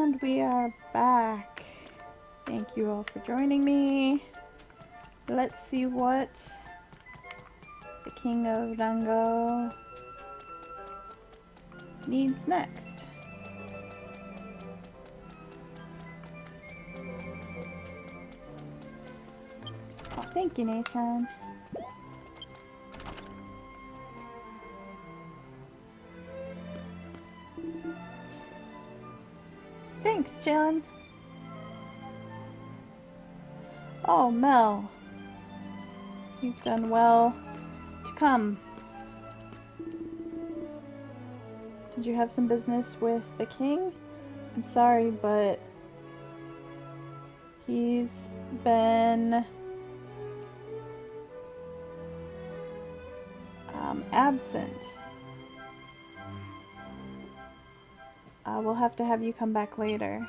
And we are back. Thank you all for joining me. Let's see what the King of Rangao needs next. Oh, thank you, Nathan. Thanks, John. Oh, Mel. You've done well to come. Did you have some business with the king? I'm sorry, but he's been absent. We'll have to have you come back later.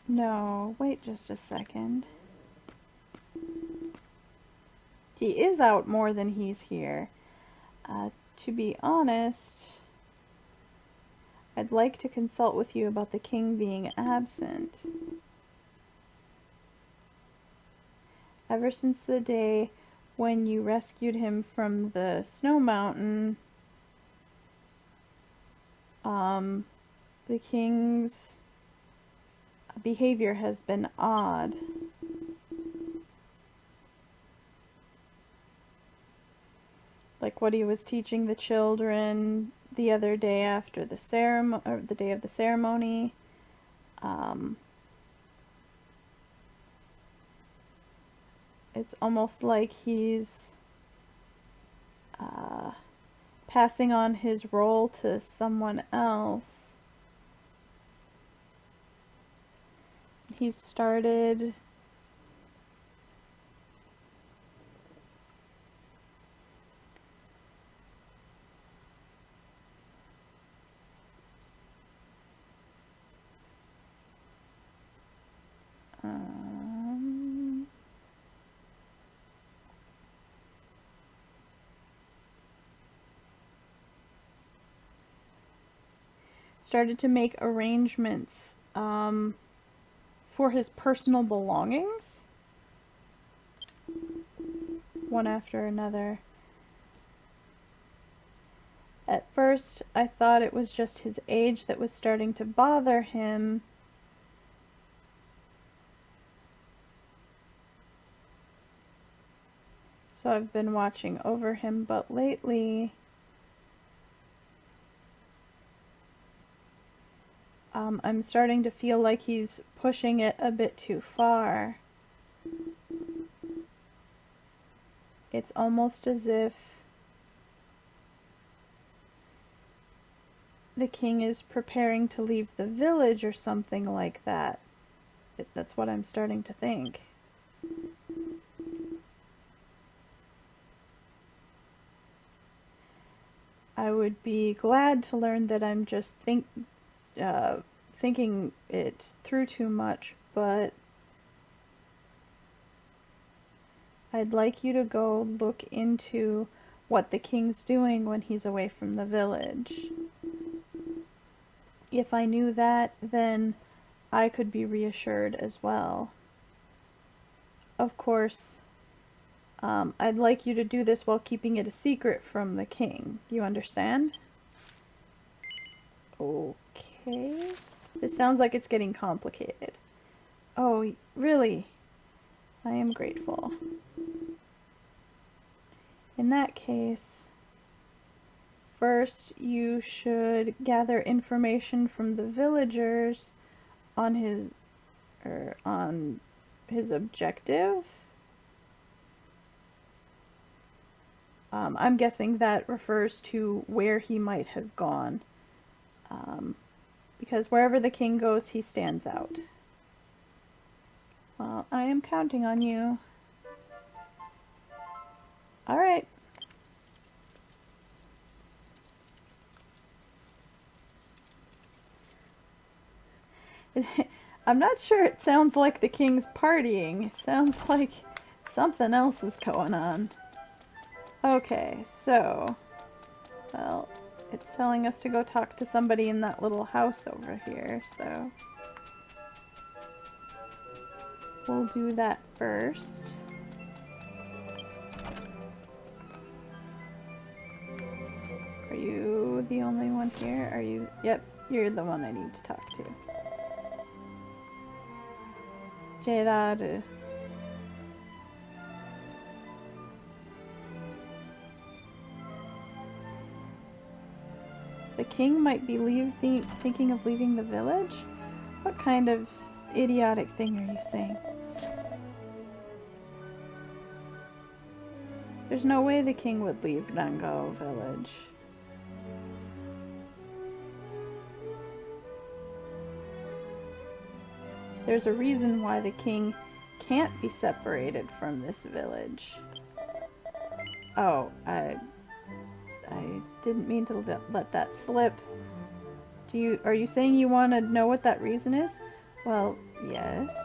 No, wait just a second. He is out more than he's here. To be honest, I'd like to consult with you about the king being absent. Ever since the day when you rescued him from the snow mountain, the king's behavior has been odd. Like what he was teaching the children the other day after the ceremony, or the day of the ceremony. It's almost like he's passing on his role to someone else. He's started to make arrangements for his personal belongings, one after another. At first, I thought it was just his age that was starting to bother him. So I've been watching over him, but lately I'm starting to feel like he's pushing it a bit too far. It's almost as if the king is preparing to leave the village or something like that. That's what I'm starting to think. I would be glad to learn that I'm just thinking it through too much, but I'd like you to go look into what the king's doing when he's away from the village. If I knew that, then I could be reassured as well. Of course, I'd like you to do this while keeping it a secret from the king. You understand? Okay. This sounds like it's getting complicated. Oh, really? I am grateful. In that case, first you should gather information from the villagers on his objective. I'm guessing that refers to where he might have gone. Because wherever the king goes, he stands out. Well, I am counting on you. Alright. I'm not sure it sounds like the king's partying. It sounds like something else is going on. Okay, so, well, it's telling us to go talk to somebody in that little house over here, so we'll do that first. Are you the only one here? Are you? Yep, you're the one I need to talk to. Gerard. The king might be thinking of leaving the village? What kind of idiotic thing are you saying? There's no way the king would leave Rangao village. There's a reason why the king can't be separated from this village. Oh, I didn't mean to let that slip. Are you saying you want to know what that reason is? Well, yes.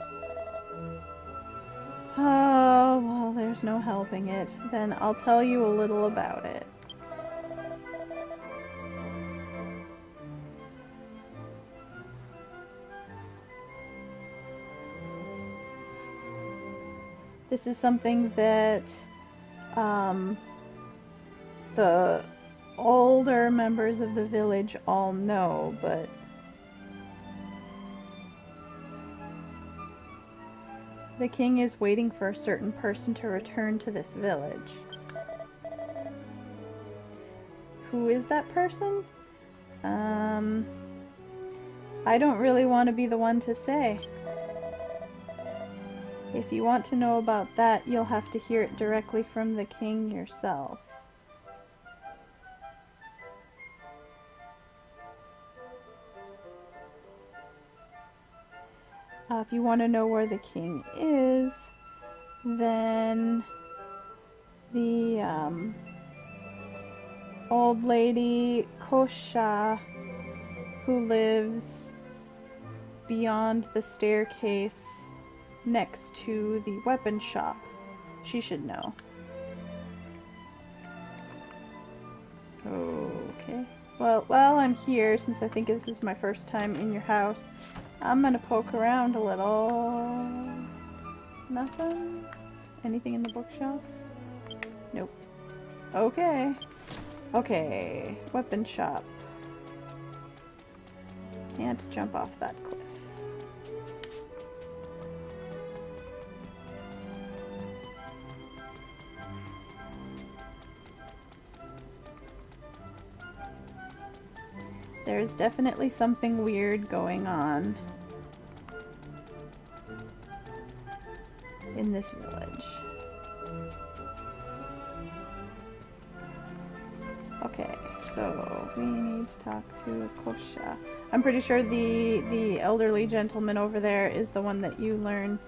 Oh, well, there's no helping it. Then I'll tell you a little about it. This is something that the older members of the village all know, but the king is waiting for a certain person to return to this village. Who is that person? I don't really want to be the one to say. If you want to know about that, you'll have to hear it directly from the king yourself. If you want to know where the king is, then the old lady Kosha, who lives beyond the staircase next to the weapon shop, she should know. Okay. Well, while I'm here, since I think this is my first time in your house, I'm gonna poke around a little. Nothing? Anything in the bookshelf? Nope. Okay. Okay. Weapon shop. Can't jump off that cliff. There's definitely something weird going on in this village. Okay, so we need to talk to Kosha. I'm pretty sure the elderly gentleman over there is the one that you learn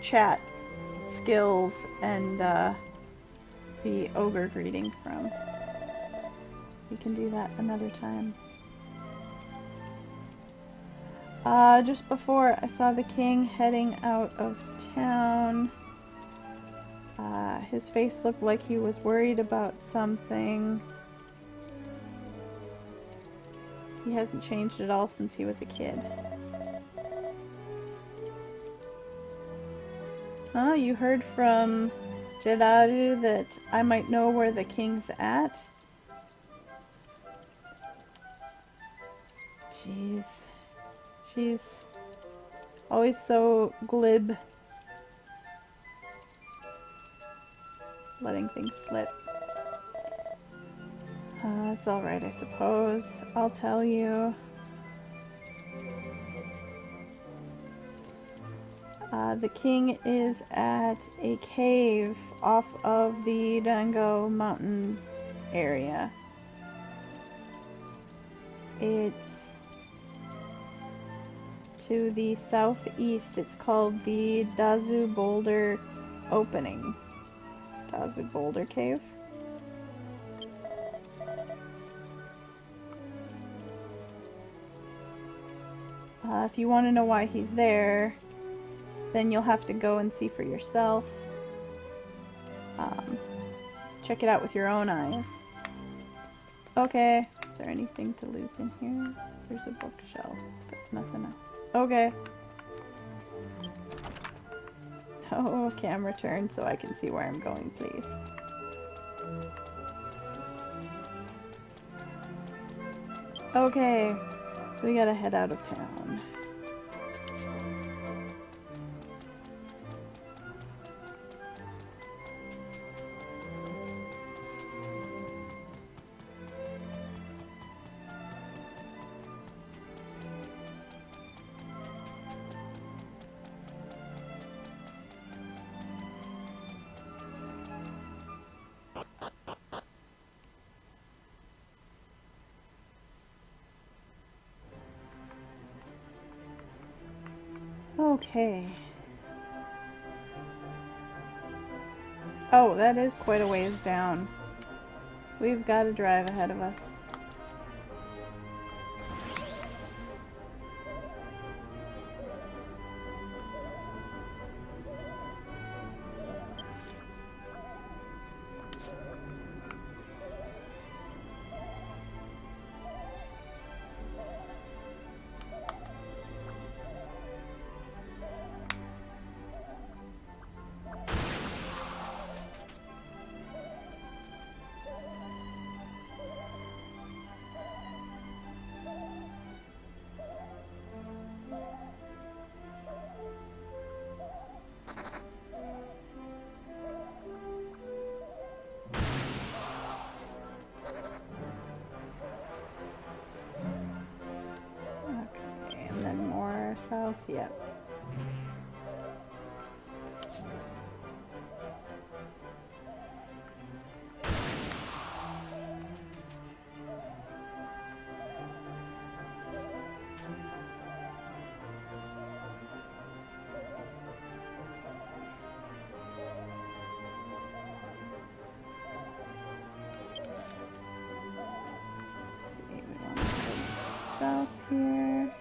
chat skills and the ogre greeting from. We can do that another time. Just before, I saw the king heading out of town. His face looked like he was worried about something. He hasn't changed at all since he was a kid. Oh, you heard from Jeraru that I might know where the king's at? Jeez. She's always so glib. Letting things slip. It's alright, I suppose. I'll tell you. The king is at a cave off of the Rangao mountain area. It's to the southeast. It's called the Dazu Boulder Opening. Dazu Boulder Cave. If you want to know why he's there, then you'll have to go and see for yourself. Check it out with your own eyes. Okay. Is there anything to loot in here? There's a bookshelf, but nothing else. Okay. Oh, camera turn so I can see where I'm going, please. Okay. So we gotta head out of town. Okay. Oh, that is quite a ways down. We've got a drive ahead of us. South, yep. Let's see, we want to go south here.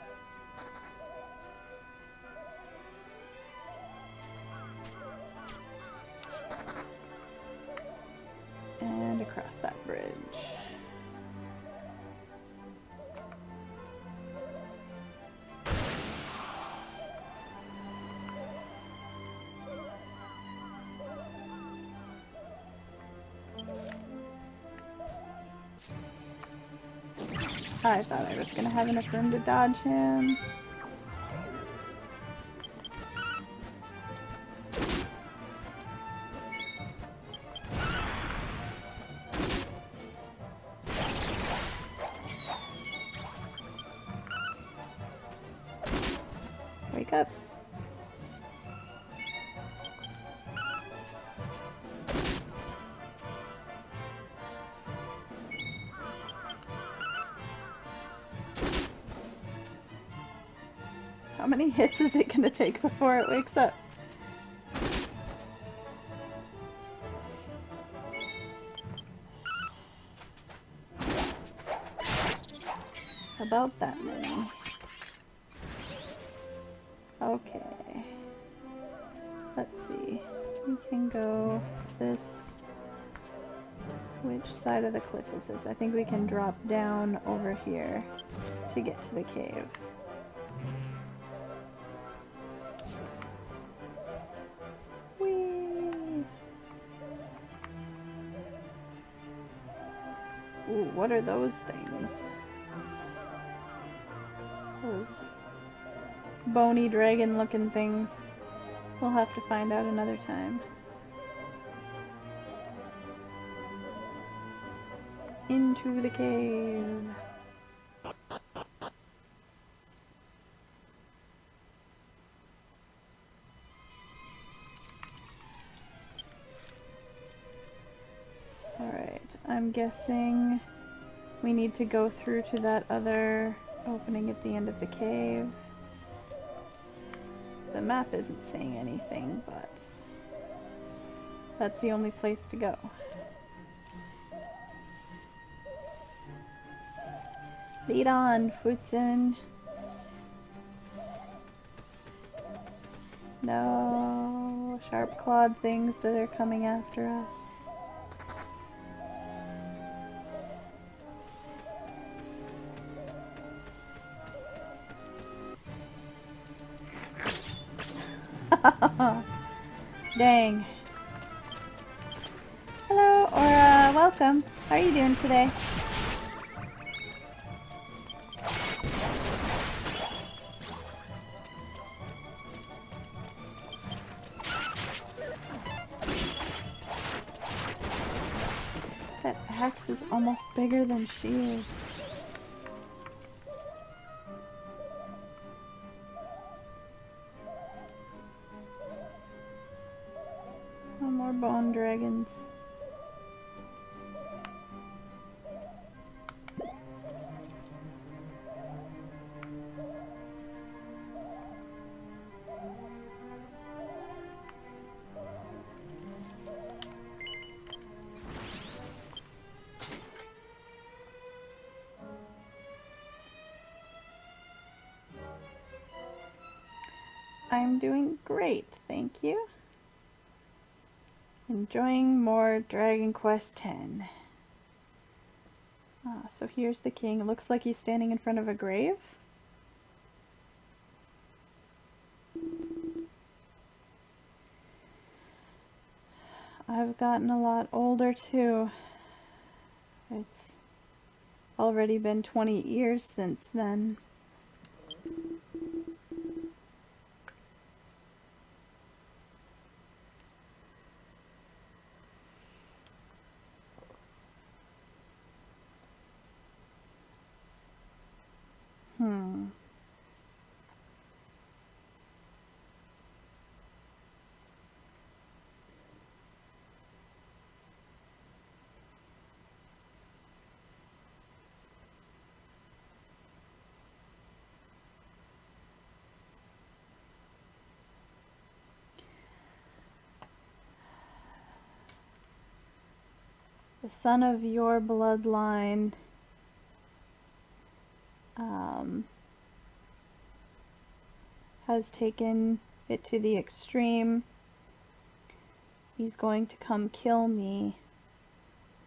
Across that bridge. I thought I was gonna have enough room to dodge him. Wake up. How many hits is it gonna take before it wakes up? About that many. Okay. Let's see. We can go. Is this? Which side of the cliff is this? I think we can drop down over here to get to the cave. Whee! Ooh, what are those things? Those bony dragon looking things. We'll have to find out another time. Into the cave. Alright, I'm guessing we need to go through to that other opening at the end of the cave. The map isn't saying anything, but that's the only place to go. Lead on, Futsun. No sharp clawed things that are coming after us. Dang. Hello, or welcome. How are you doing today? That axe is almost bigger than she is. No more bone dragons. I'm doing great, thank you. Enjoying more Dragon Quest X. So here's the king. It looks like he's standing in front of a grave. I've gotten a lot older too. It's already been 20 years since then. The son of your bloodline has taken it to the extreme. He's going to come kill me.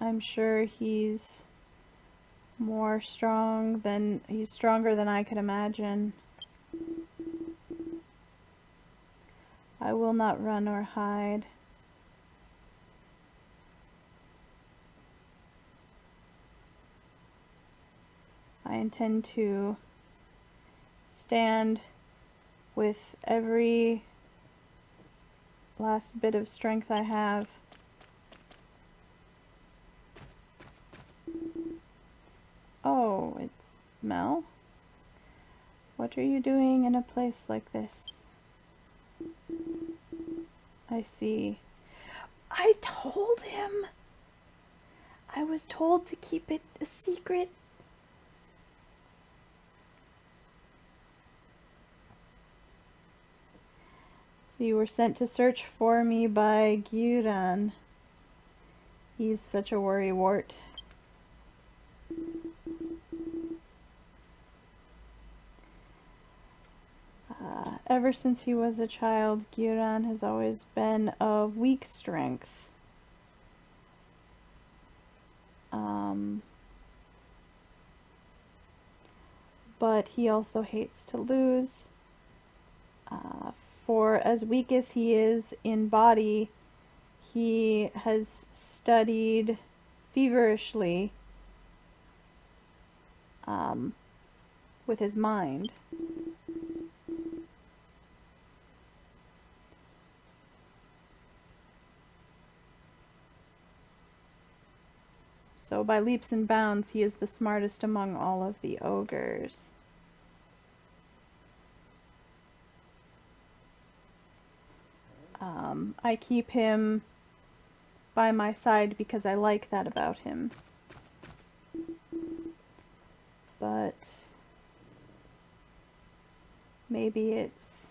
I'm sure he's stronger than I could imagine. I will not run or hide. I intend to stand with every last bit of strength I have. Oh, it's Mel? What are you doing in a place like this? I see. I told him! I was told to keep it a secret. So you were sent to search for me by Gyuran. He's such a worrywart. Ever since he was a child, Gyuran has always been of weak strength. But he also hates to lose. For as weak as he is in body, he has studied feverishly with his mind. So by leaps and bounds, he is the smartest among all of the ogres. I keep him by my side because I like that about him. But maybe it's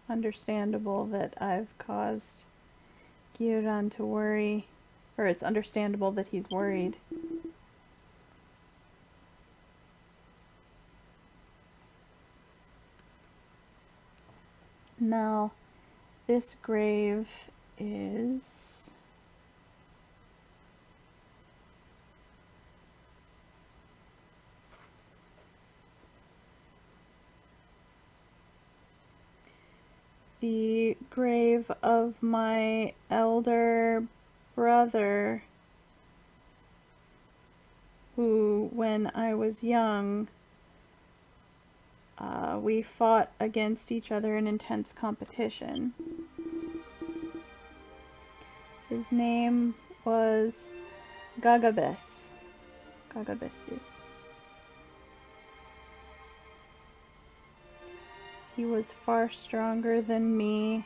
understandable that I've caused Gyuran to worry, or it's understandable that he's worried. Now, this grave is... the grave of my elder brother, who, when I was young, we fought against each other in intense competition. His name was Gagabesu. He was far stronger than me.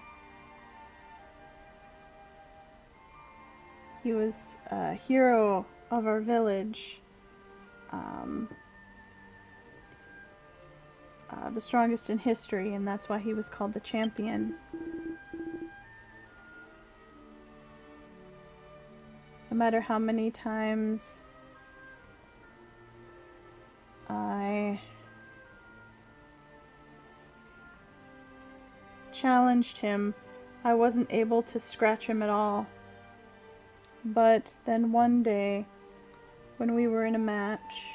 He was a hero of our village. The strongest in history, and that's why he was called the champion. No matter how many times I challenged him, I wasn't able to scratch him at all. But then one day, when we were in a match,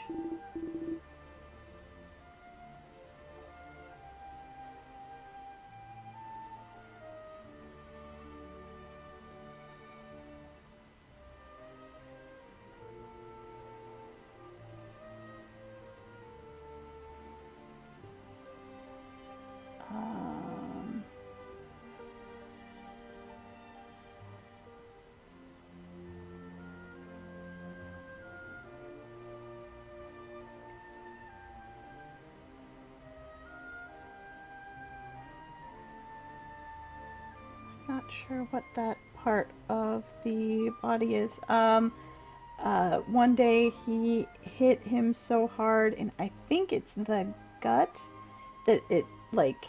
not sure what that part of the body is. One day he hit him so hard, and I think it's the gut, that it, like,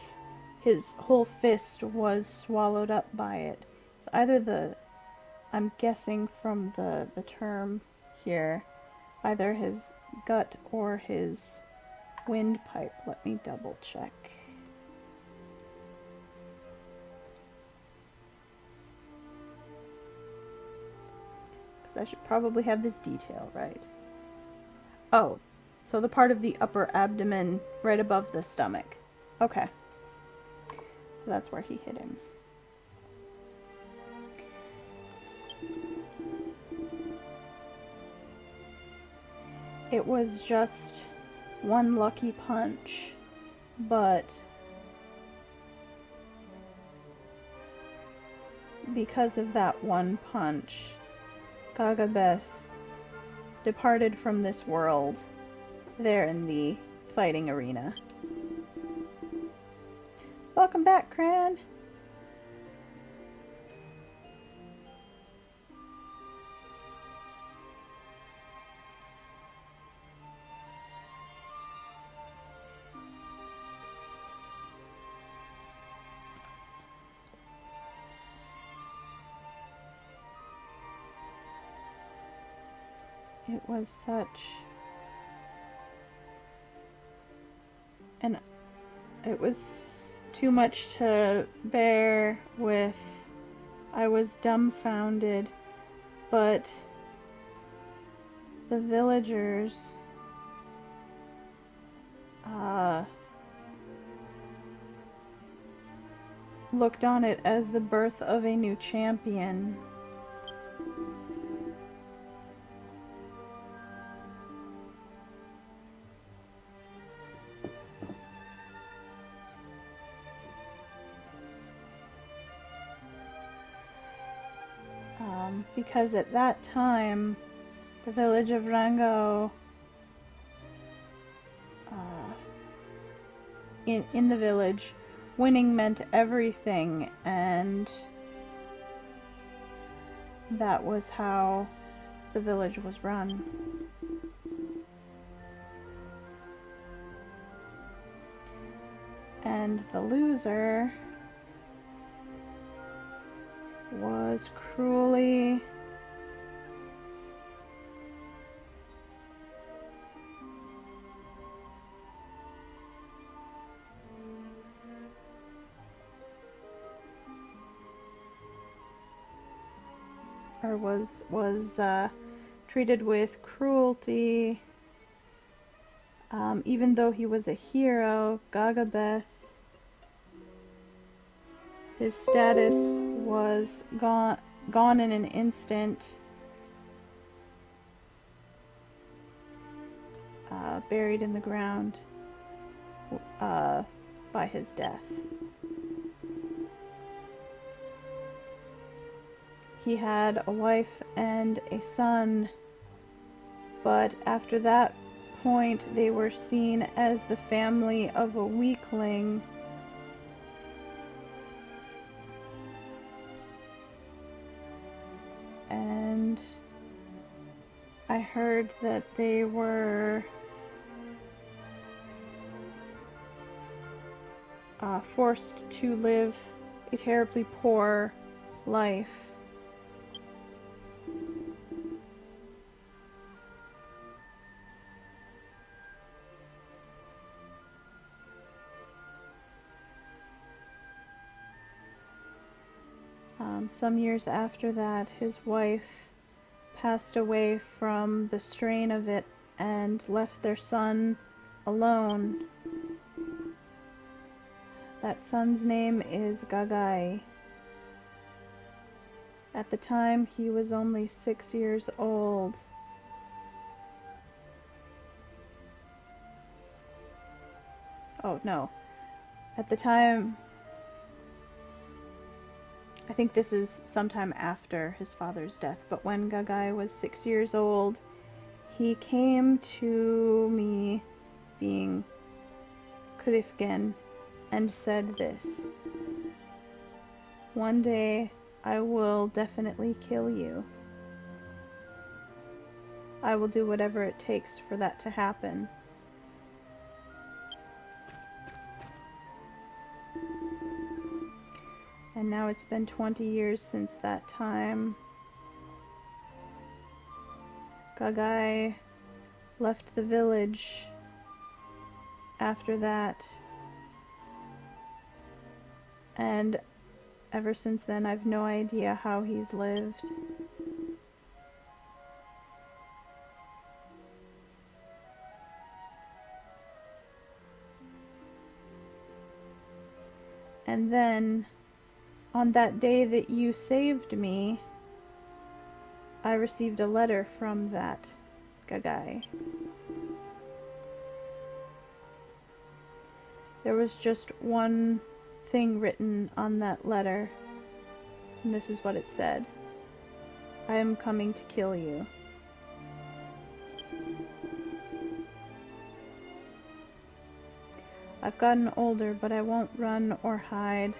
his whole fist was swallowed up by it. It's either the, I'm guessing from the term here, either his gut or his windpipe. Let me double check. I should probably have this detail right. Oh, so the part of the upper abdomen right above the stomach. Okay. So that's where he hit him. It was just one lucky punch, but because of that one punch, Gagabesu departed from this world there in the fighting arena. Welcome back, Cran. It was such and it was too much to bear with. I was dumbfounded, but the villagers looked on it as the birth of a new champion. Because at that time, the village of Rangao, in the village, winning meant everything, and that was how the village was run. And the loser was cruelly was treated with cruelty. Even though he was a hero, Gagabesu His status was gone in an instant. Buried in the ground by his death. He had a wife and a son, but after that point they were seen as the family of a weakling. And I heard that they were forced to live a terribly poor life. Some years after that, his wife passed away from the strain of it and left their son alone. That son's name is Gagai. At the time, he was only 6 years old. Oh, no. At the time, I think this is sometime after his father's death, but when Gagai was 6 years old, he came to me, being Kurifgen, and said this: "One day I will definitely kill you. I will do whatever it takes for that to happen." And now it's been 20 years since that time. Gagai left the village after that. And ever since then, I've no idea how he's lived. And then, on that day that you saved me, I received a letter from that Gagai. There was just one thing written on that letter, and this is what it said: "I am coming to kill you." I've gotten older, but I won't run or hide.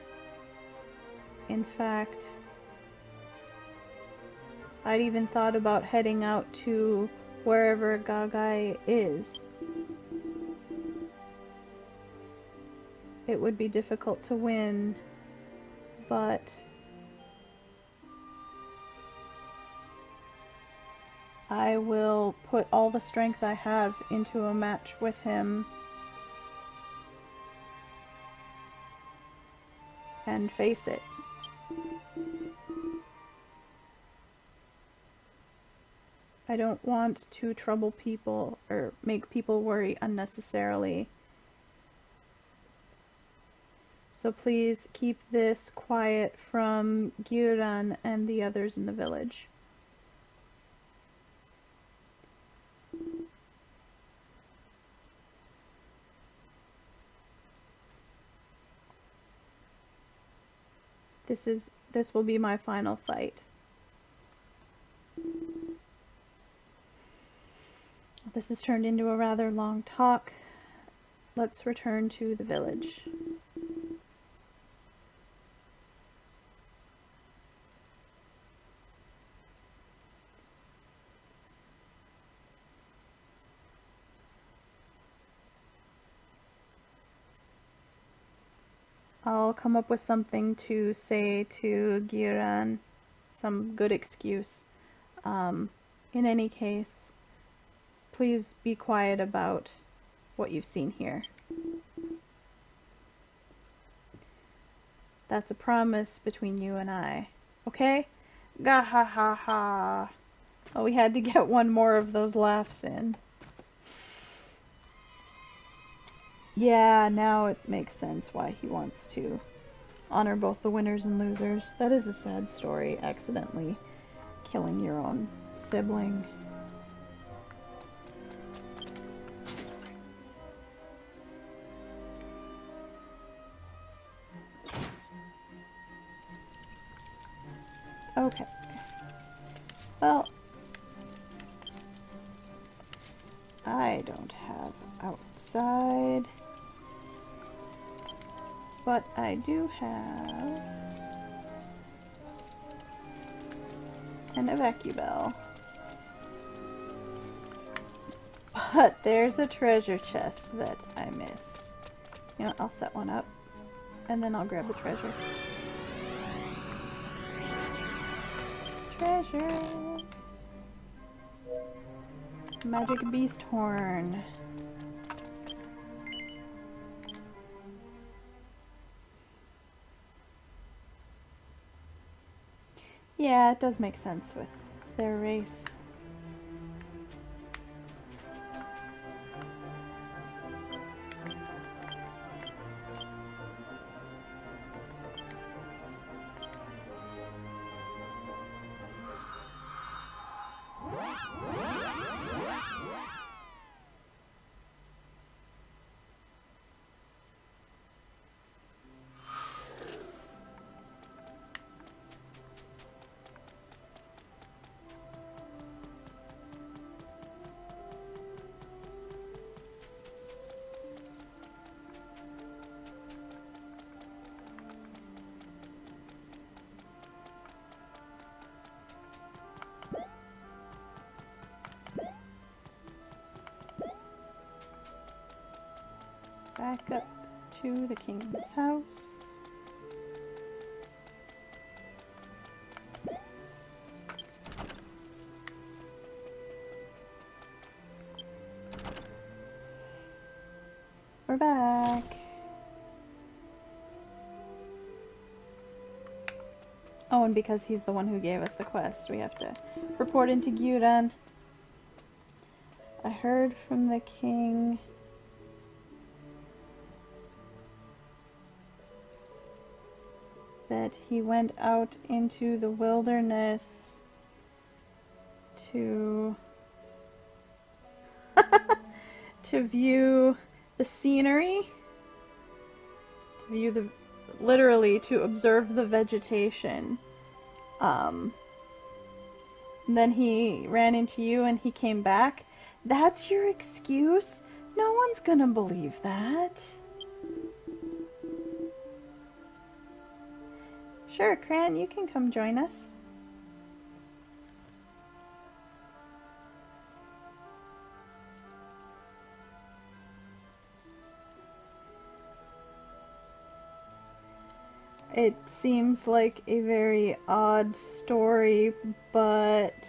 In fact, I'd even thought about heading out to wherever Gagai is. It would be difficult to win, but I will put all the strength I have into a match with him and face it. I don't want to trouble people or make people worry unnecessarily. So please keep this quiet from Gyuran and the others in the village. This will be my final fight. This has turned into a rather long talk. Let's return to the village. I'll come up with something to say to Gyuran, some good excuse. In any case, please be quiet about what you've seen here. That's a promise between you and I. Okay? Gah ha ha ha. Oh, we had to get one more of those laughs in. Yeah, now it makes sense why he wants to honor both the winners and losers. That is a sad story, accidentally killing your own sibling. Okay. Well, I don't have outside, but I do have an evacuate. But there's a treasure chest that I missed. You know, I'll set one up, and then I'll grab the treasure. Treasure! Magic beast horn. Yeah, it does make sense with their race. Back up to the king's house. We're back. Oh, and because he's the one who gave us the quest, we have to report into Gyudan. I heard from the king that he went out into the wilderness to to view the scenery, to view the, literally to observe the vegetation. Then he ran into you and he came back. That's your excuse? No one's gonna believe that. Sure, Cran, you can come join us. It seems like a very odd story, but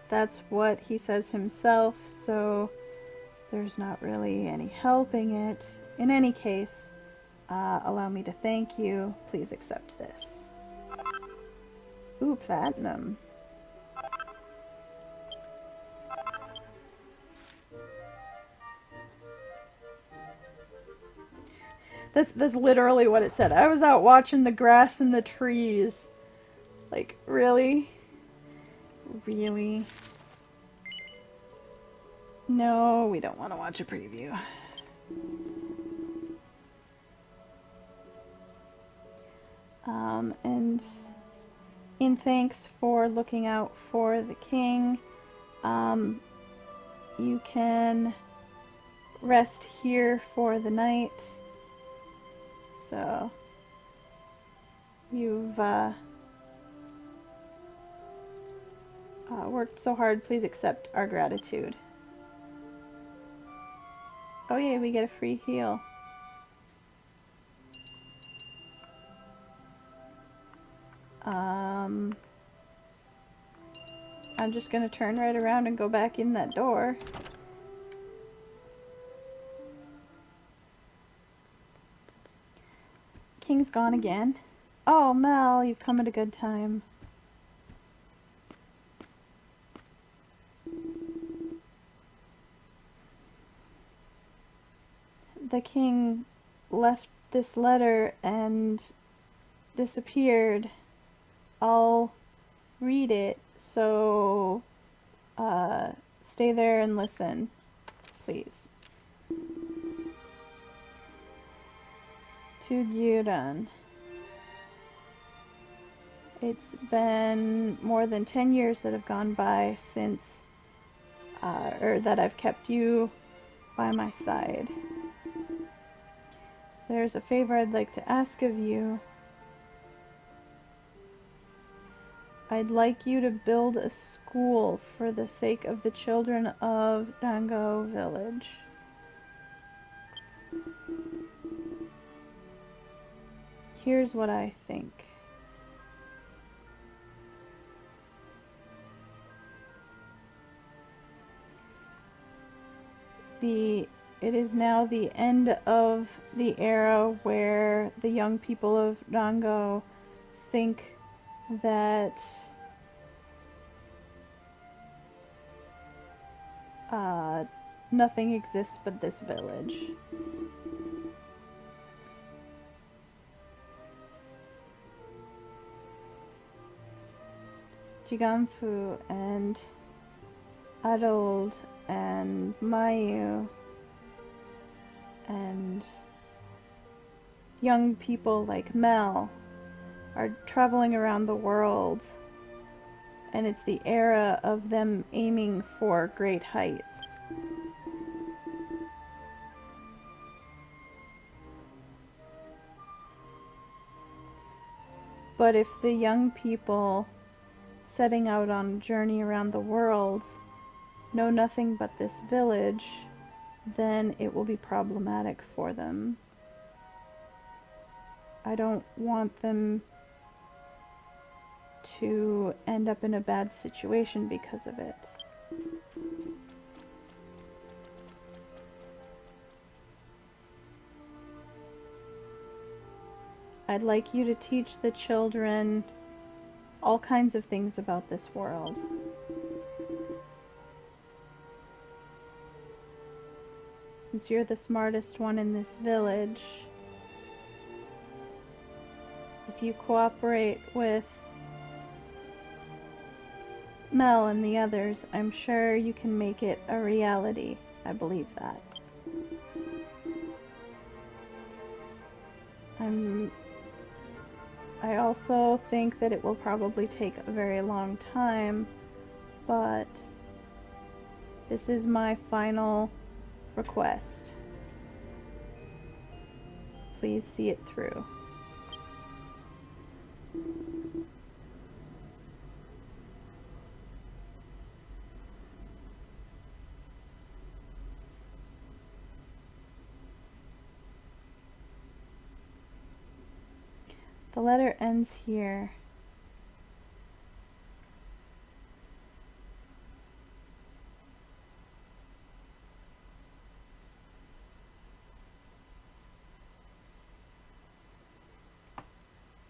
that's what he says himself, so there's not really any helping it. In any case, allow me to thank you. Please accept this. Ooh, platinum. That's literally what it said. I was out watching the grass and the trees. Like, really? Really? No, we don't want to watch a preview. And in thanks for looking out for the king, you can rest here for the night. So, you've worked so hard. Please accept our gratitude. Oh yeah, we get a free heal. I'm just gonna turn right around and go back in that door. King's gone again. Oh, Mel, you've come at a good time. The king left this letter and disappeared. I'll read it, so stay there and listen, please. To Gyuran. It's been more than 10 years that have gone by since, or that I've kept you by my side. There's a favor I'd like to ask of you. I'd like you to build a school for the sake of the children of Rangao village. Here's what I think. It is now the end of the era where the young people of Rangao think that nothing exists but this village. Jiganfu and Adold and Mayu and young people like Mel are traveling around the world, and it's the era of them aiming for great heights. But if the young people setting out on a journey around the world know nothing but this village, then it will be problematic for them. I don't want them to end up in a bad situation because of it. I'd like you to teach the children all kinds of things about this world. Since you're the smartest one in this village, if you cooperate with Mel and the others, I'm sure you can make it a reality. I believe that. I also think that it will probably take a very long time, but this is my final request. Please see it through. The letter ends here.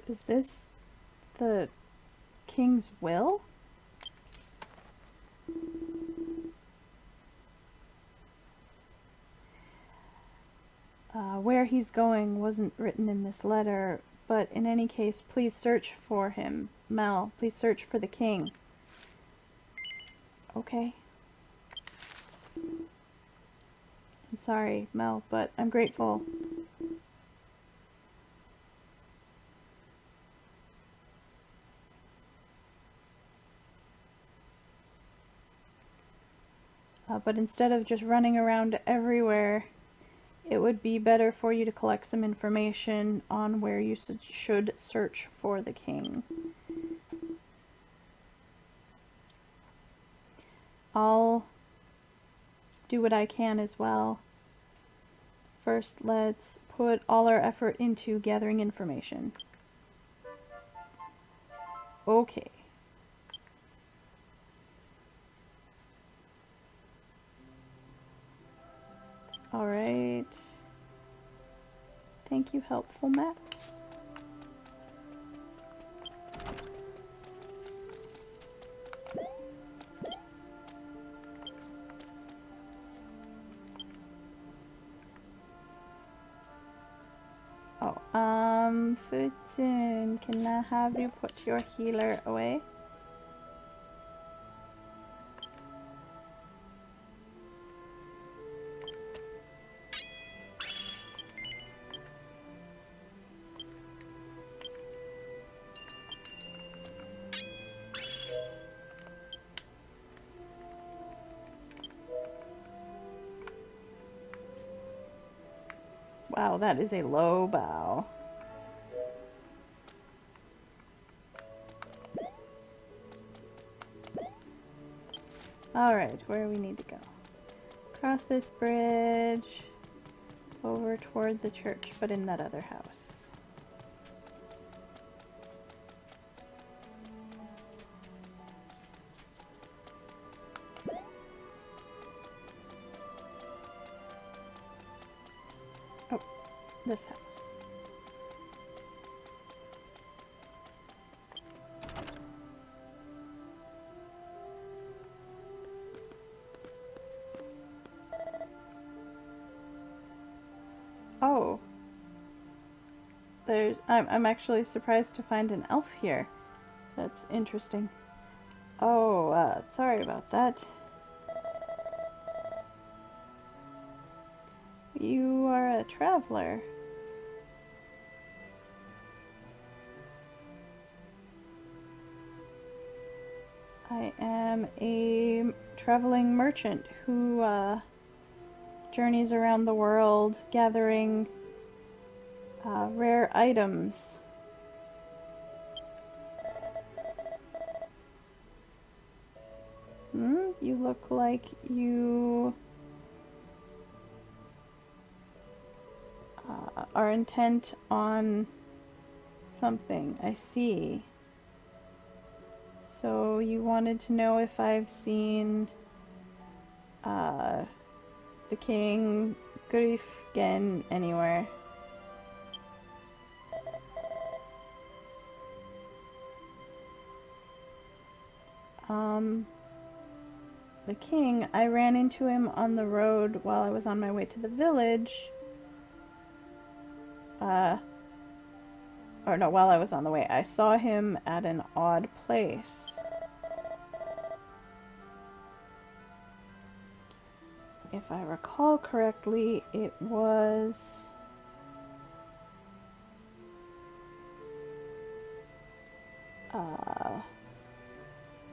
Is this the king's will? Where he's going wasn't written in this letter, but in any case, please search for him. Mel, please search for the king. Okay. I'm sorry, Mel, but I'm grateful. But instead of just running around everywhere, it would be better for you to collect some information on where you should search for the king. I'll do what I can as well. First, let's put all our effort into gathering information. Okay. Alright. Thank you, helpful maps. Futsun, can I have you put your healer away? Wow, that is a low bow. Alright, where do we need to go? Cross this bridge, over toward the church, but in that other house. Oh, this house. Oh. I'm actually surprised to find an elf here. That's interesting. Oh, sorry about that. You are a traveler. I am a traveling merchant who, journeys around the world gathering rare items. You look like you are intent on something. I see. So you wanted to know if I've seen the King Griefgen anywhere. The king, I ran into him on the road while I was on my way to the village. Or no, while I was on the way. I saw him at an odd place. If I recall correctly, it was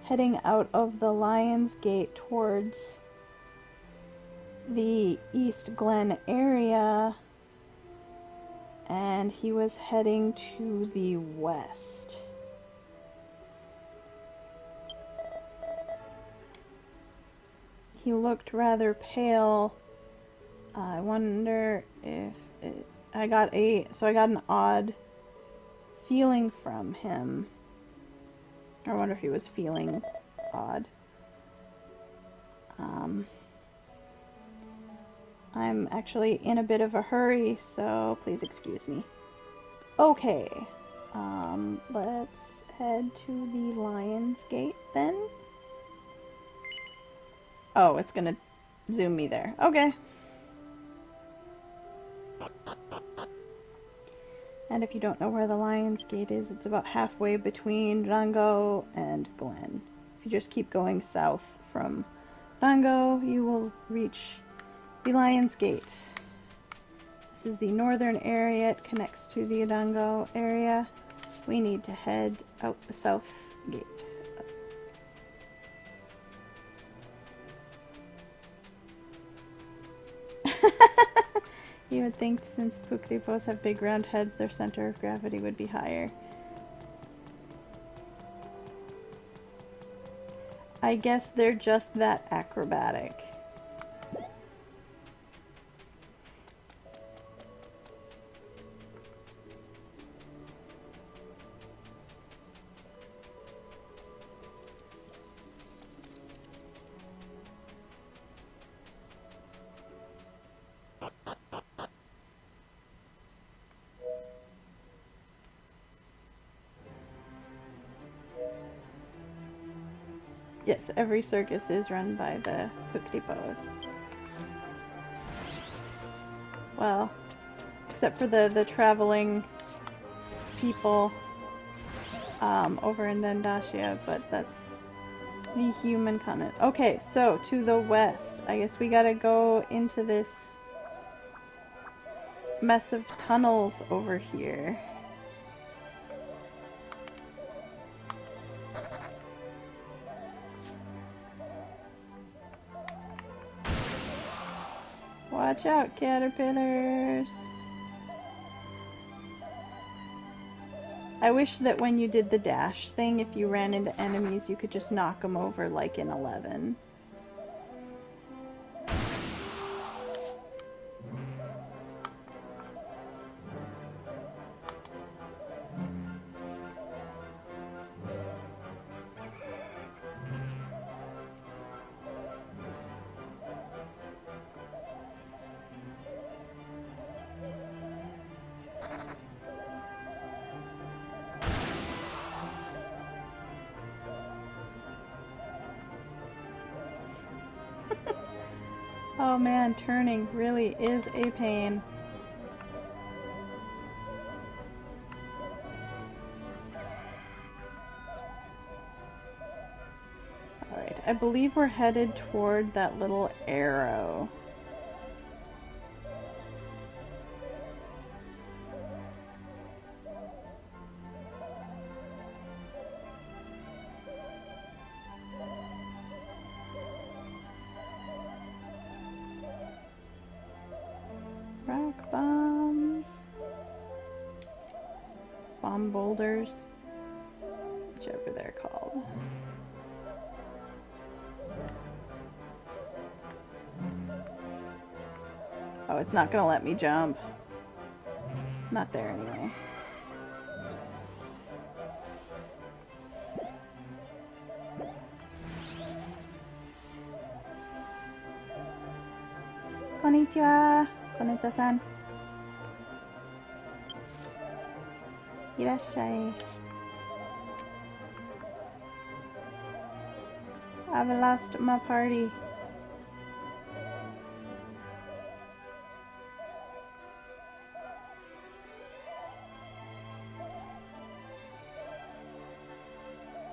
heading out of the Lion's Gate towards the East Glen area, and he was heading to the west. He looked rather pale. I wonder if I got an odd feeling from him. I wonder if he was feeling odd. I'm actually in a bit of a hurry, so please excuse me. Okay, let's head to the Lion's Gate then. Oh, it's gonna zoom me there. Okay. And if you don't know where the Lion's Gate is, it's about halfway between Rangao and Glen. If you just keep going south from Rangao, you will reach the Lion's Gate. This is the northern area. It connects to the Rangao area. We need to head out the south gate. You would think since Pukripos have big round heads, their center of gravity would be higher. I guess they're just that acrobatic. Yes, every circus is run by the Pukripos. Well, except for the traveling people over in Dendashia, but that's the human continent. Okay, so to the west. I guess we gotta go into this mess of tunnels over here. Watch out, caterpillars. I wish that when you did the dash thing, if you ran into enemies, you could just knock them over like in 11. Oh man, turning really is a pain. Alright, I believe we're headed toward that little arrow. Rock bombs. Bomb boulders. Whichever they're called. Oh, it's not gonna let me jump. Not there anyway. Konnichiwa, Koneta-san. Irashai. I've lost my party.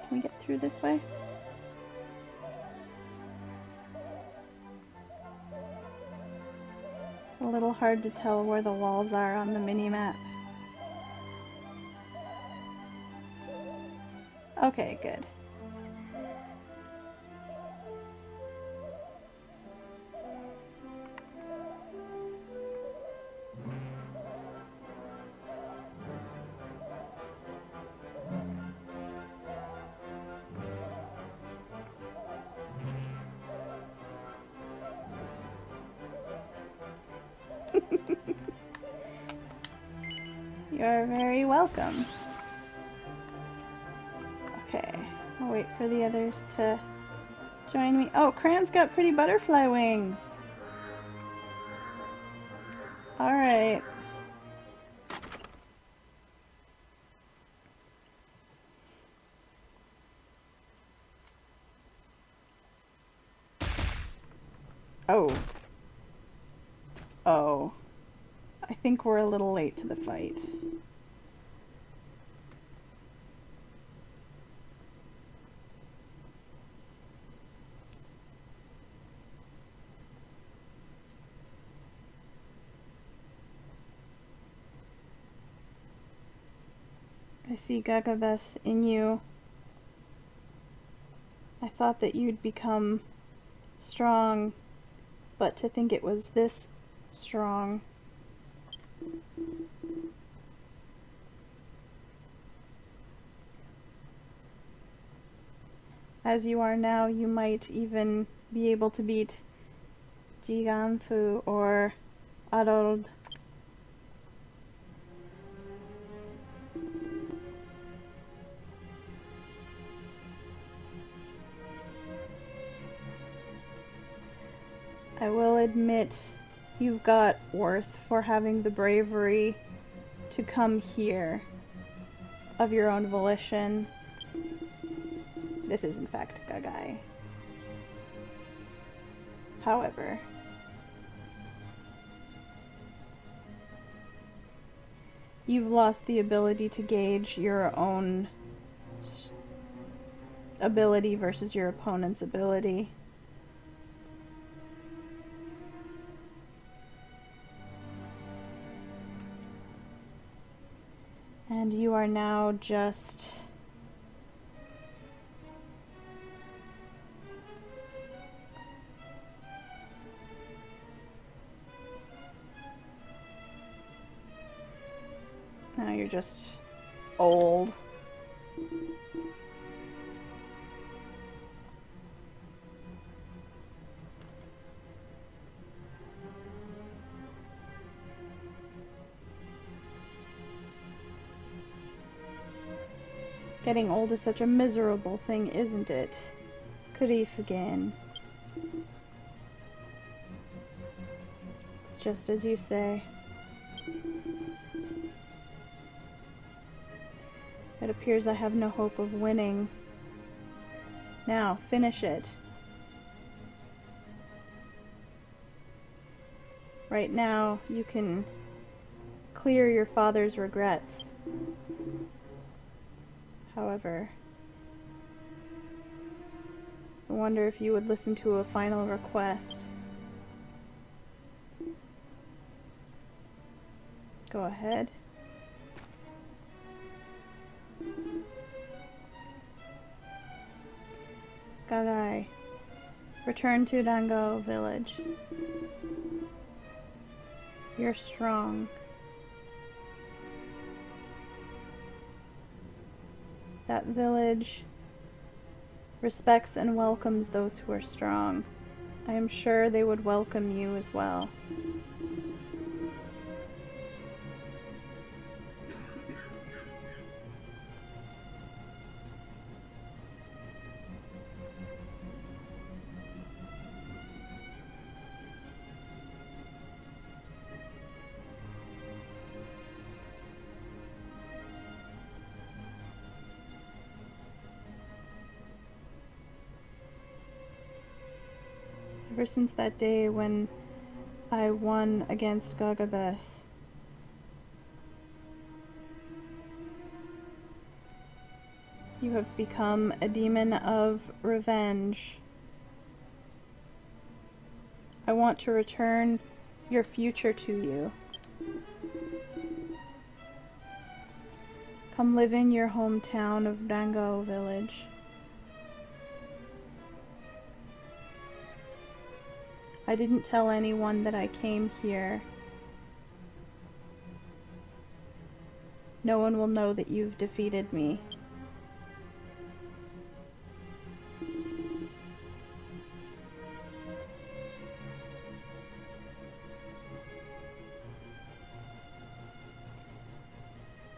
Can we get through this way? It's a little hard to tell where the walls are on the mini-map. Okay, good. You're very welcome. Okay, I'll wait for the others to join me. Oh, Cran's got pretty butterfly wings. Alright. Oh. Oh. I think we're a little late to the fight. I see Gagabeth in you. I thought that you'd become strong, but to think it was this strong. As you are now, you might even be able to beat Jiganfu or Arold. I will admit you've got worth for having the bravery to come here of your own volition. This is in fact Gagai. However, You've lost the ability to gauge your own ability versus your opponent's ability. And you are now just now you're just old. Getting old is such a miserable thing, isn't it? Grief again. It's just as you say. It appears I have no hope of winning. Now, finish it. Right now, you can clear your father's regrets. However, I wonder if you would listen to a final request. Go ahead. Gagai, return to Rangao village. You're strong. That village respects and welcomes those who are strong. I am sure they would welcome you as well. Ever since that day when I won against Gagabeth, you have become a demon of revenge. I want to return your future to you. Come live in your hometown of Rangao village. I didn't tell anyone that I came here. No one will know that you've defeated me.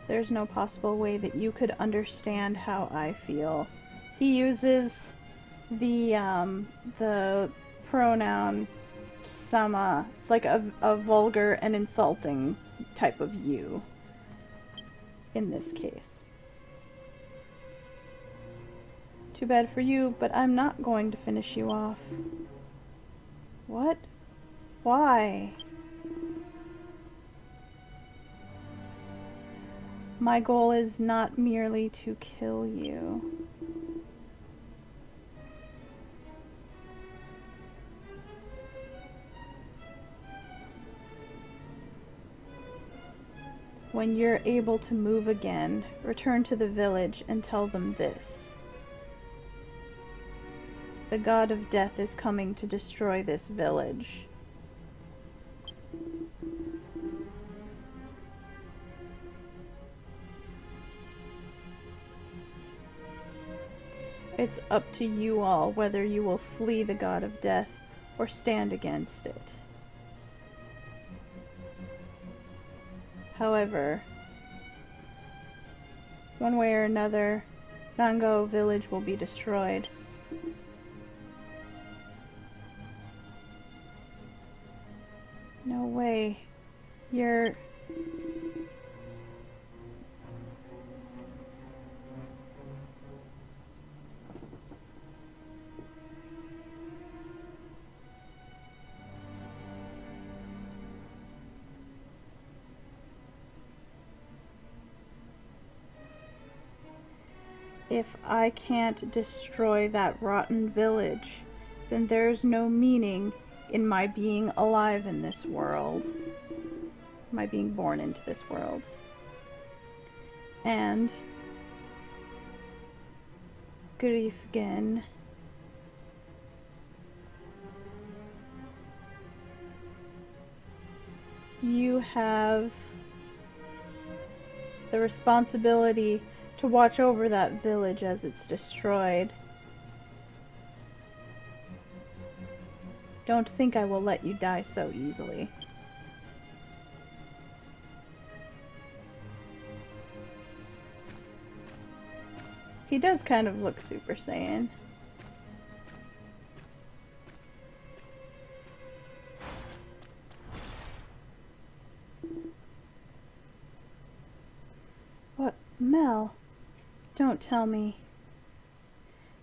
There's no possible way that you could understand how I feel. He uses the pronoun kisama. It's like a vulgar and insulting type of you in this case. Too bad for you, but I'm not going to finish you off. What? Why? My goal is not merely to kill you. When you're able to move again, return to the village and tell them this. The god of death is coming to destroy this village. It's up to you all whether you will flee the god of death or stand against it. However, one way or another, Rangao village will be destroyed. No way. You're... If I can't destroy that rotten village, then there's no meaning in my being alive in this world. My being born into this world. And Griefgen. You have the responsibility to watch over that village as it's destroyed. Don't think I will let you die so easily. He does kind of look Super Saiyan. What? Mel? Don't tell me.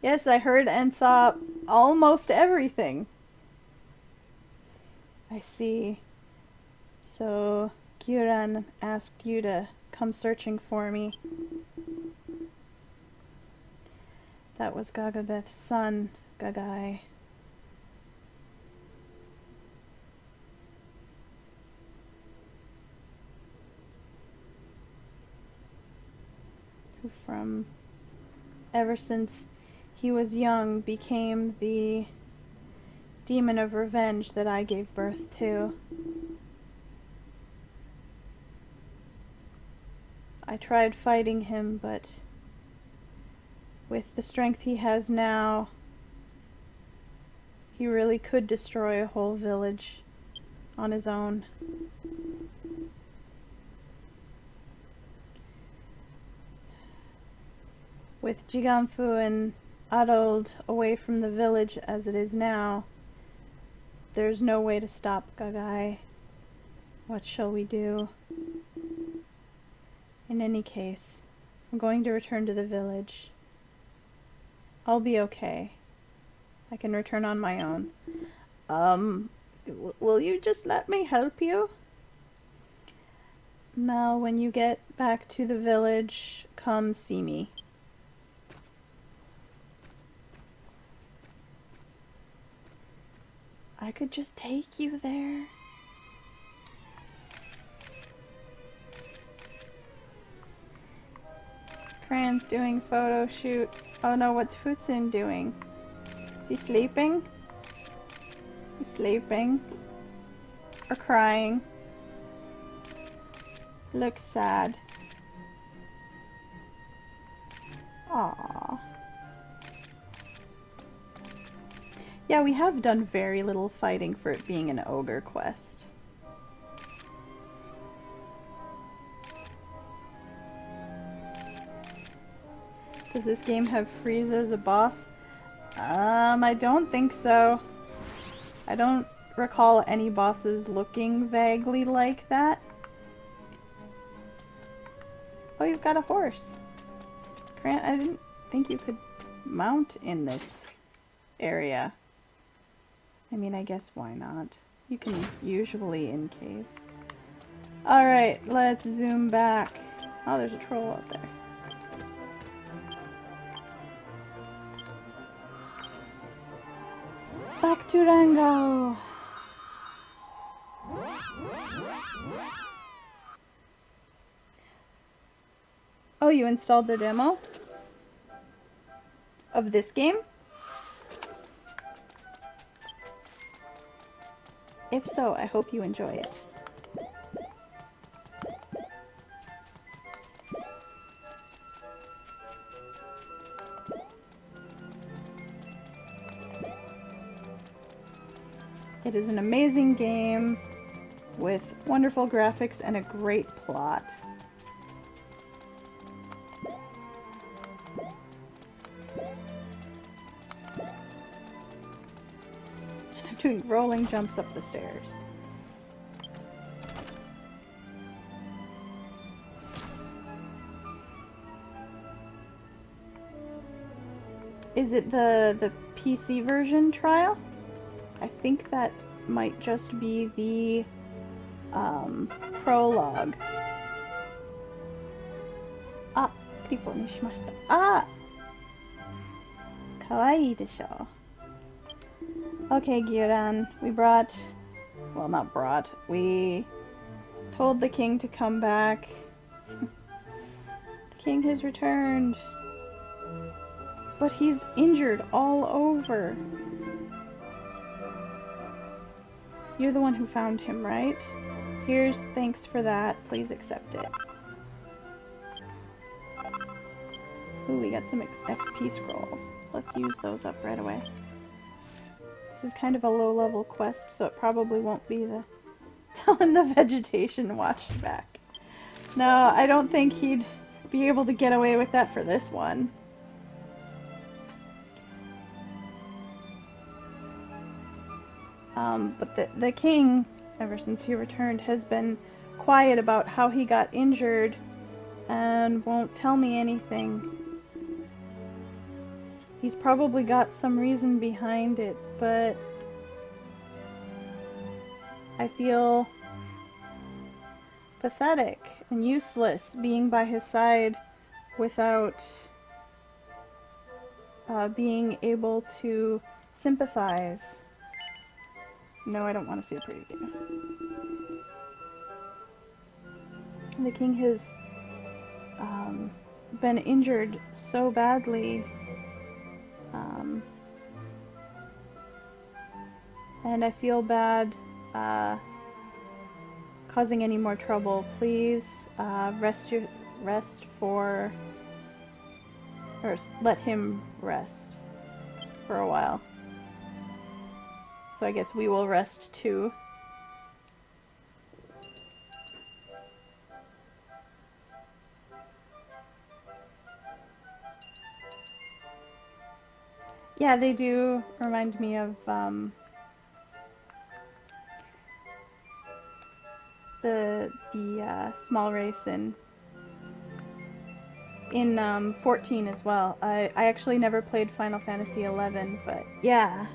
Yes, I heard and saw almost everything. I see. So, Kieran asked you to come searching for me. That was Gagabeth's son, Gagai. Who from ever since he was young became the demon of revenge that I gave birth to. I tried fighting him, but with the strength he has now, he really could destroy a whole village on his own. With Jiganfu and Adold away from the village as it is now, there's no way to stop Gagai. What shall we do? In any case, I'm going to return to the village. I'll be okay. I can return on my own. Will you just let me help you? Mel, when you get back to the village, come see me. I could just take you there. Cran's doing photo shoot. Oh no, what's Futsun doing? Is he sleeping? He's sleeping. Or crying. Looks sad. Aww. Yeah, we have done very little fighting for it being an ogre quest. Does this game have Frieza as a boss? I don't think so. I don't recall any bosses looking vaguely like that. Oh, you've got a horse. Grant, I didn't think you could mount in this area. I mean, I guess why not? You can usually in caves. Alright, let's zoom back. Oh, there's a troll out there. Back to Rangao. Oh, you installed the demo of this game? If so, I hope you enjoy it. It is an amazing game with wonderful graphics and a great plot. I'm doing rolling jumps up the stairs. Is it the PC version trial? I think that might just be the prologue. Ah, クリポにしました. Ah! Kawaii desho. Okay, Gyoran, we brought... Well, not brought. We told the king to come back. The king has returned. But he's injured all over. You're the one who found him, right? Here's thanks for that. Please accept it. Ooh, we got some XP scrolls. Let's use those up right away. This is kind of a low-level quest, so it probably won't be the telling the vegetation watched back. No, I don't think he'd be able to get away with that for this one. But the king, ever since he returned, has been quiet about how he got injured and won't tell me anything. He's probably got some reason behind it, but I feel pathetic and useless being by his side without being able to sympathize. No, I don't want to see the preview. The king has been injured so badly, and I feel bad causing any more trouble. Please rest for, or let him rest for a while. So I guess we will rest too. Yeah, they do remind me of the small race in 14 as well. I actually never played Final Fantasy 11, but yeah.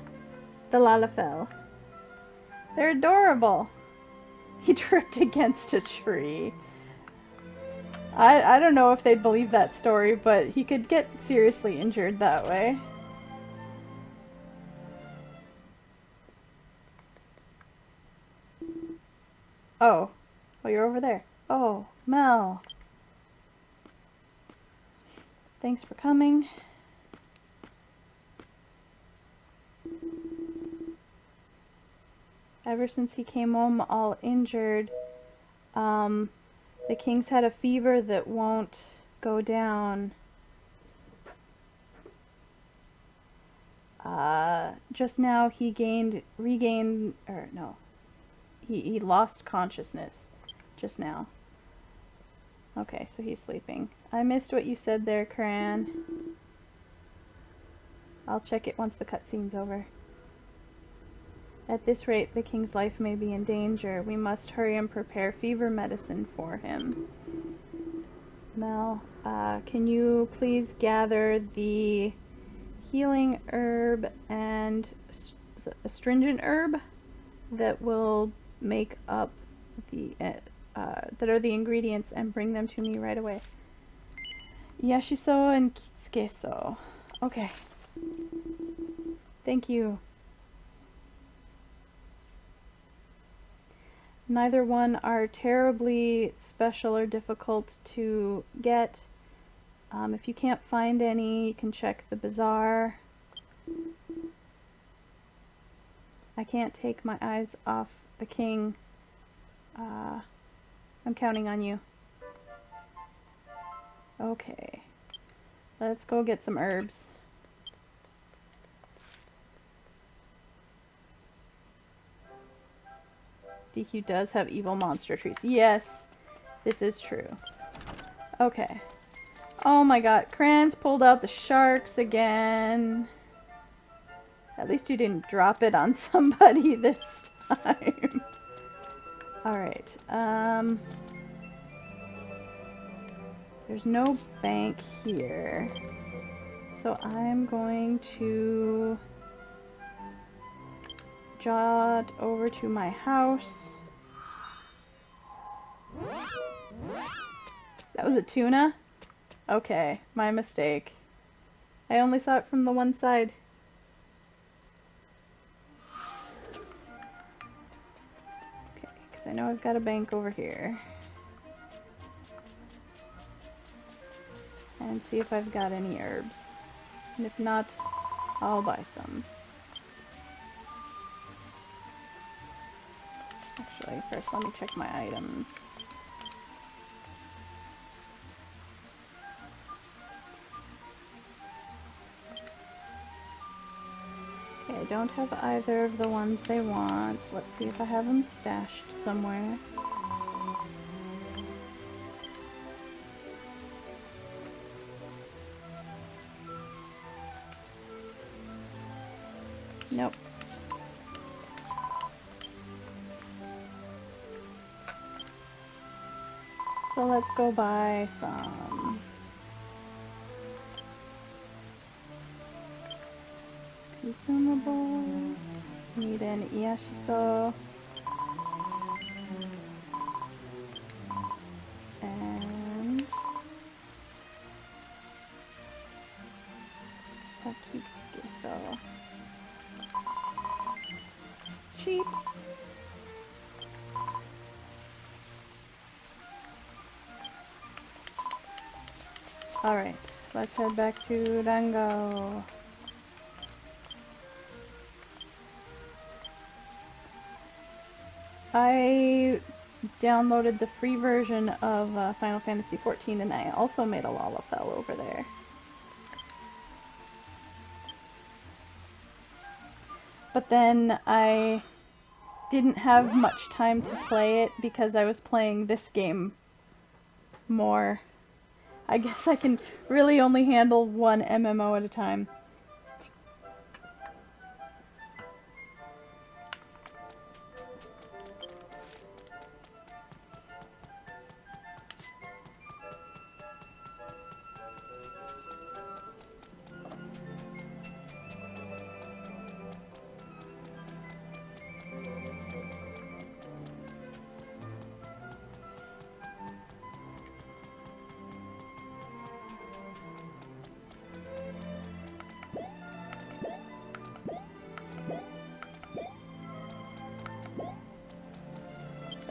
The Lalafell. They're adorable. He tripped against a tree. I don't know if they'd believe that story, but he could get seriously injured that way. Oh. Oh, you're over there. Oh, Mel. Thanks for coming. Ever since he came home all injured, the king's had a fever that won't go down. Just now he he lost consciousness just now. Okay, so he's sleeping. I missed what you said there, Karan. I'll check it once the cutscene's over. At this rate, the king's life may be in danger. We must hurry and prepare fever medicine for him. Mel, can you please gather the healing herb and astringent herb that will make up the that are the ingredients, and bring them to me right away. Yashiso and Kitsukeso. Okay. Thank you. Neither one are terribly special or difficult to get. If you can't find any, you can check the bazaar. I can't take my eyes off the king. I'm counting on you. Okay. Let's go get some herbs. DQ does have evil monster trees. Yes, this is true. Okay. Oh my god, Kranz pulled out the sharks again. At least you didn't drop it on somebody this time. Alright, there's no bank here. So I'm going to jot over to my house. That was a tuna? Okay, my mistake. I only saw it from the one side. Okay, because I know I've got a bank over here. And see if I've got any herbs. And if not, I'll buy some. Actually, first let me check my items. Okay, I don't have either of the ones they want. Let's see if I have them stashed somewhere. Nope. So let's go buy some consumables. Need an iyashiso. And akitsuki-so. Cheap. Alright, let's head back to Rangao. I downloaded the free version of Final Fantasy XIV and I also made a Lalafell over there. But then I didn't have much time to play it because I was playing this game more. I guess I can really only handle one MMO at a time.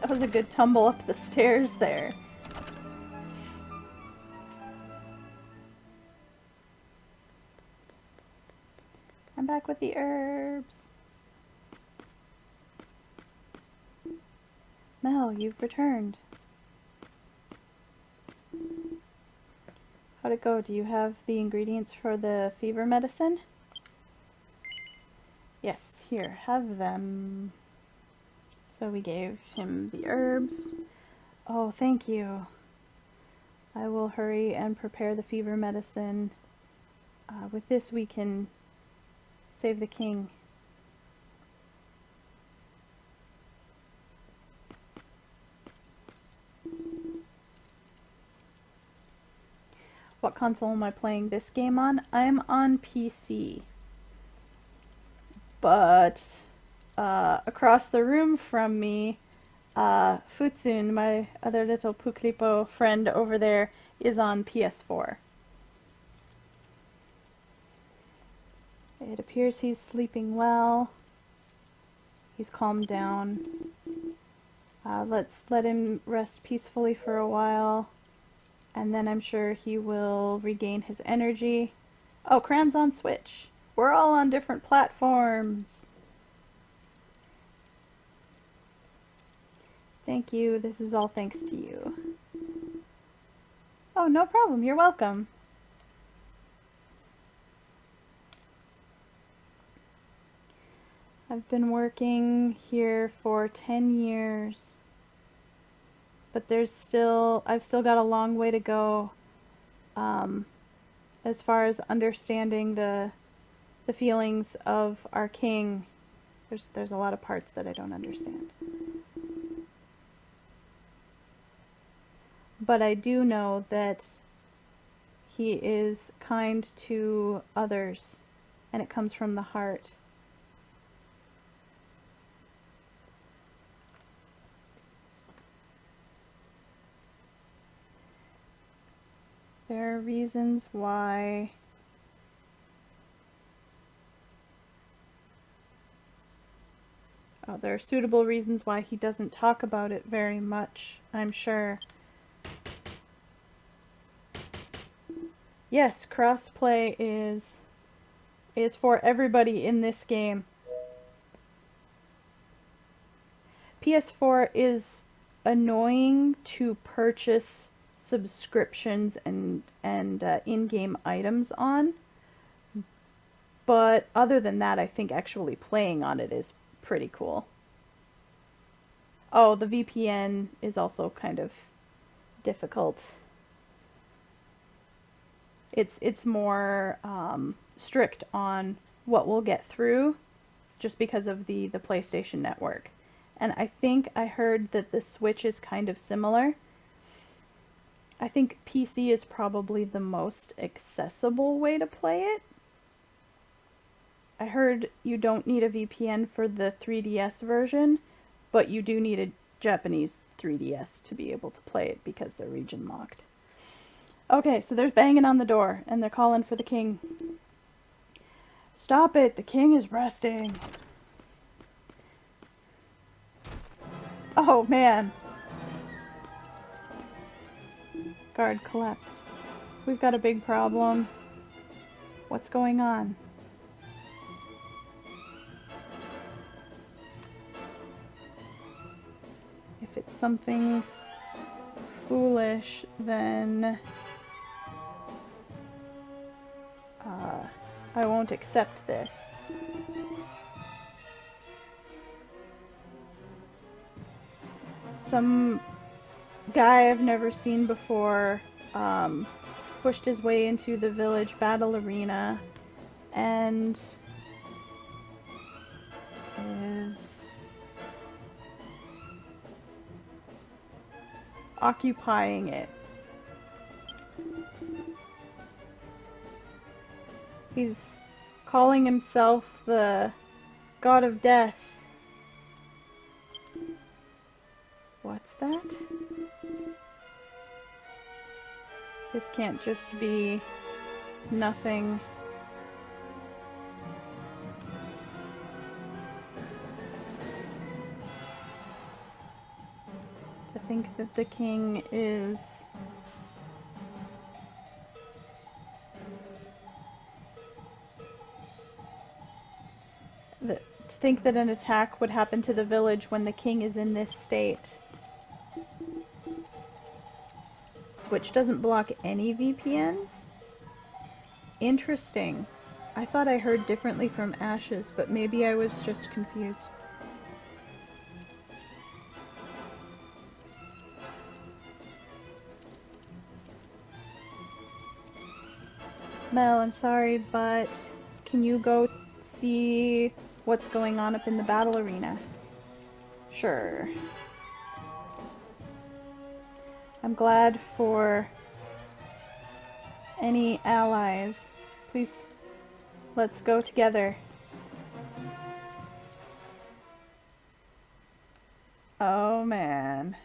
That was a good tumble up the stairs there. I'm back with the herbs. Mel, you've returned. How'd it go? Do you have the ingredients for the fever medicine? Yes, here, have them. So we gave him the herbs. Oh, thank you. I will hurry and prepare the fever medicine. With this we can save the king. What console am I playing this game on? I'm on PC. But across the room from me, Futsun, my other little Puklipo friend over there, is on PS4. It appears he's sleeping well. He's calmed down. Let's let him rest peacefully for a while, and then I'm sure he will regain his energy. Oh, Cran's on Switch. We're all on different platforms. Thank you. This is all thanks to you. Oh, no problem. You're welcome. I've been working here for 10 years. But I've still got a long way to go as far as understanding the feelings of our king. There's a lot of parts that I don't understand. But I do know that he is kind to others, and it comes from the heart. There are reasons why There are suitable reasons why he doesn't talk about it very much, I'm sure. Yes, crossplay is for everybody in this game. PS4 is annoying to purchase subscriptions and in-game items on, but other than that, I think actually playing on it is pretty cool. Oh, the VPN is also kind of difficult. It's more strict on what we'll get through just because of the PlayStation Network. And I think I heard that the Switch is kind of similar. I think PC is probably the most accessible way to play it. I heard you don't need a VPN for the 3DS version, but you do need a Japanese 3DS to be able to play it because they're region locked. Okay, so there's banging on the door, and they're calling for the king. Stop it, the king is resting. Oh, man. Guard collapsed. We've got a big problem. What's going on? If it's something foolish, then I won't accept this. Some guy I've never seen before pushed his way into the village battle arena and is occupying it. He's calling himself the god of death. What's that? This can't just be nothing. To think that the king is to think that an attack would happen to the village when the king is in this state. Switch doesn't block any VPNs? Interesting. I thought I heard differently from Ashes, but maybe I was just confused. Mel, I'm sorry, but can you go see what's going on up in the battle arena? Sure. I'm glad for any allies. Please, let's go together. Oh man.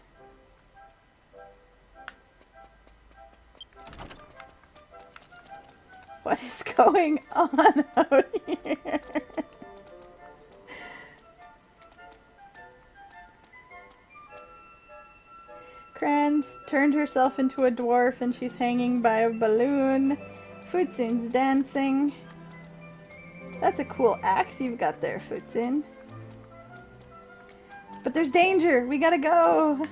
What is going on out here? Kranz turned herself into a dwarf and she's hanging by a balloon. Futsin's dancing. That's a cool axe you've got there, Futsin. But there's danger! We gotta go!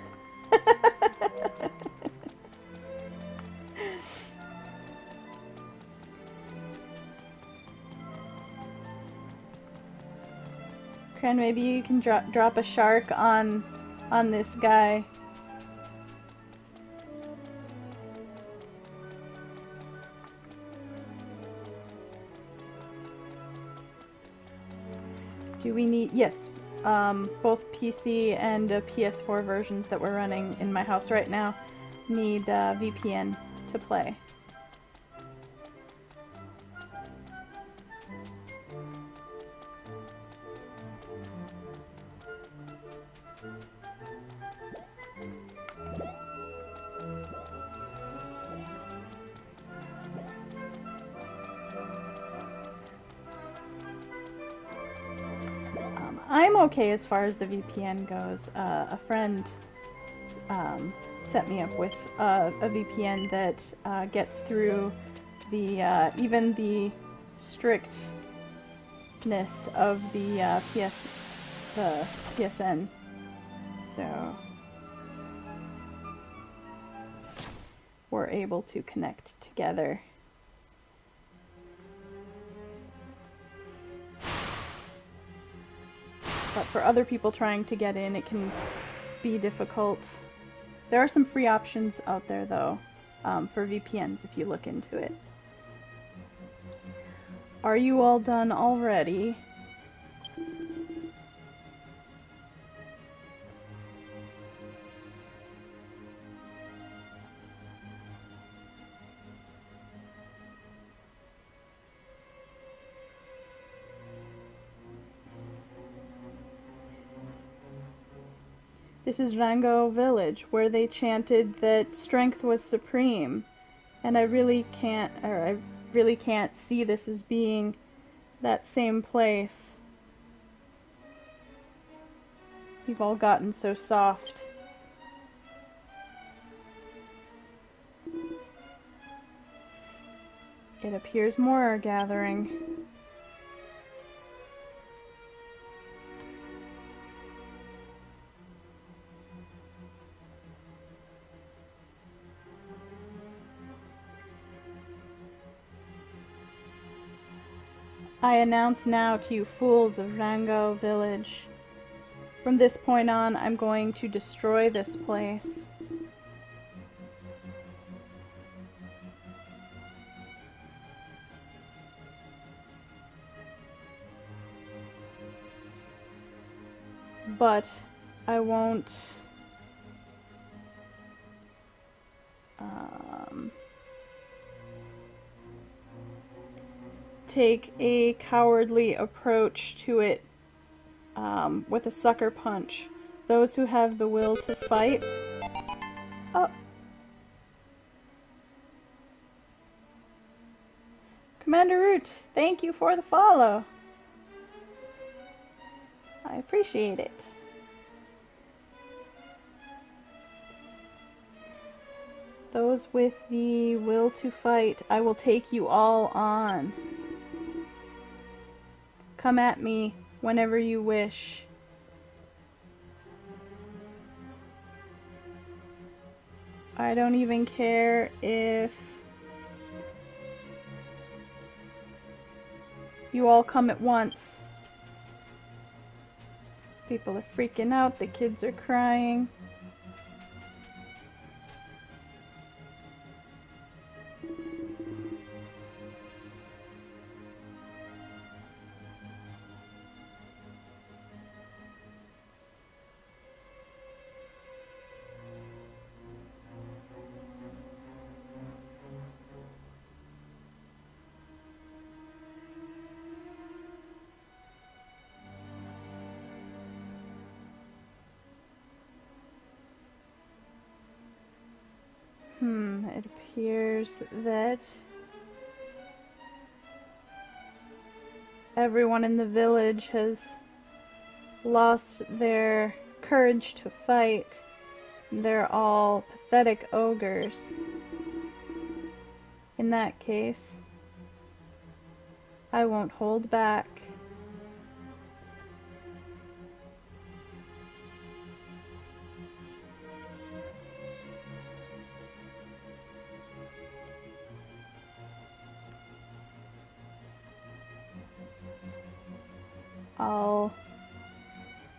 Kran, maybe you can drop a shark on this guy. Do we need... Yes. Both PC and PS4 versions that we're running in my house right now need VPN to play. I'm okay as far as the VPN goes. A friend set me up with a VPN that gets through the even the strictness of the PSN. So we're able to connect together. But for other people trying to get in, it can be difficult. There are some free options out there, though, for VPNs if you look into it. Are you all done already? This is Rangao village, where they chanted that strength was supreme, and I really can't see this as being that same place. You've all gotten so soft. It appears more are gathering. I announce now to you fools of Rangao village, from this point on, I'm going to destroy this place. But I won't take a cowardly approach to it with a sucker punch. Those who have the will to fight. Oh. Commander Root, thank you for the follow. I appreciate it. Those with the will to fight, I will take you all on. Come at me whenever you wish. I don't even care if you all come at once. People are freaking out, the kids are crying. It appears that everyone in the village has lost their courage to fight. They're all pathetic ogres. In that case, I won't hold back. I'll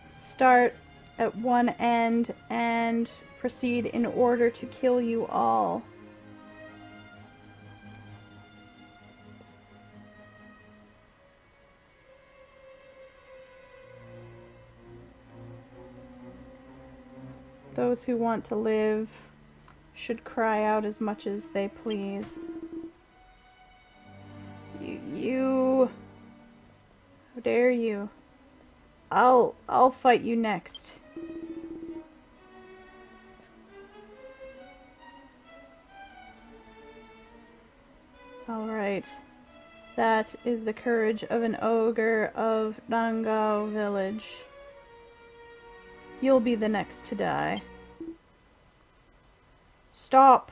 start at one end and proceed in order to kill you all. Those who want to live should cry out as much as they please. You... How dare you? I'll fight you next. All right. That is the courage of an ogre of Rangao village. You'll be the next to die. Stop!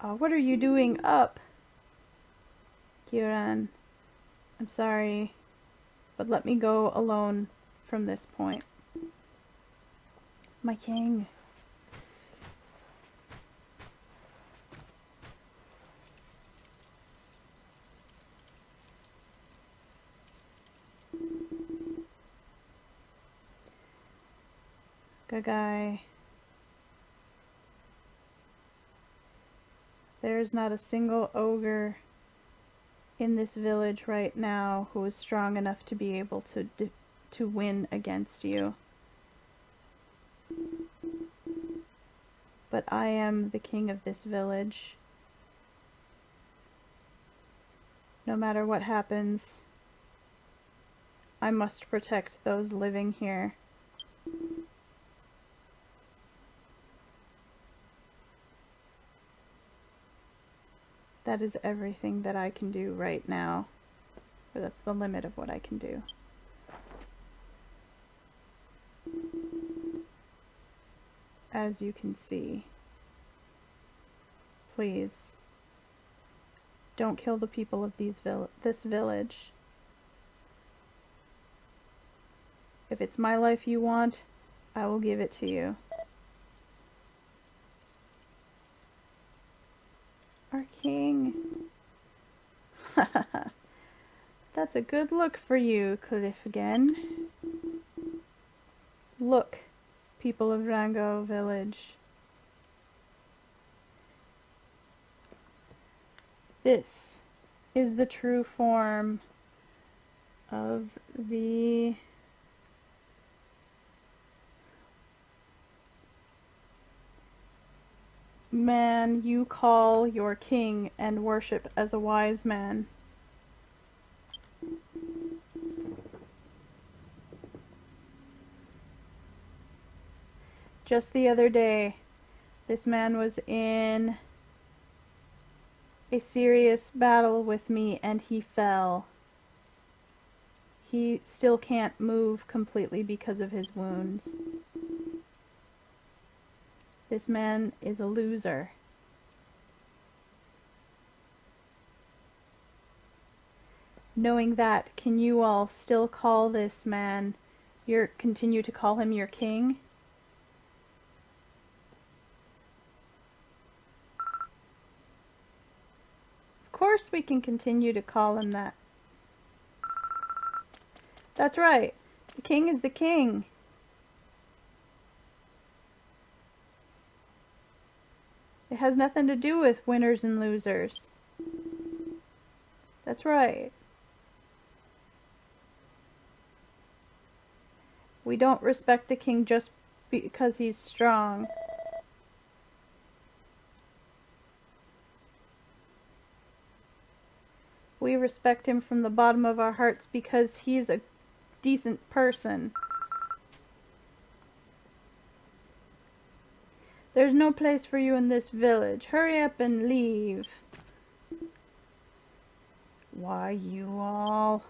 What are you doing up? Kieran, I'm sorry, but let me go alone from this point. My king. Good guy. There's not a single ogre in this village right now who is strong enough to be able to win against you. But I am the king of this village. No matter what happens, I must protect those living here. That is everything that I can do right now. Or that's the limit of what I can do. As you can see. Please, don't kill the people of this village. If it's my life you want, I will give it to you. Our king. That's a good look for you, Cliff again. Look, people of Rangao village. This is the true form of the man you call your king and worship as a wise man. Just the other day, this man was in a serious battle with me and he fell. He still can't move completely because of his wounds. This man is a loser. Knowing that, can you all still call this man continue to call him your king? Of course we can continue to call him that. That's right. The king is the king. It has nothing to do with winners and losers. That's right. We don't respect the king just because he's strong. We respect him from the bottom of our hearts because he's a decent person. There's no place for you in this village. Hurry up and leave. Why, you all?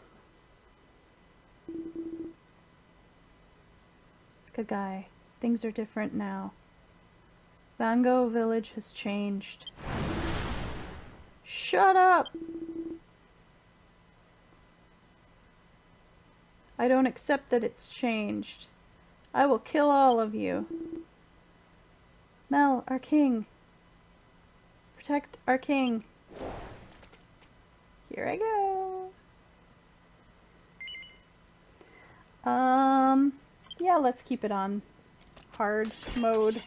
Good guy. Things are different now. Rangao village has changed. Shut up! I don't accept that it's changed. I will kill all of you. Mel, our king. Protect our king. Here I go. Yeah, let's keep it on hard mode.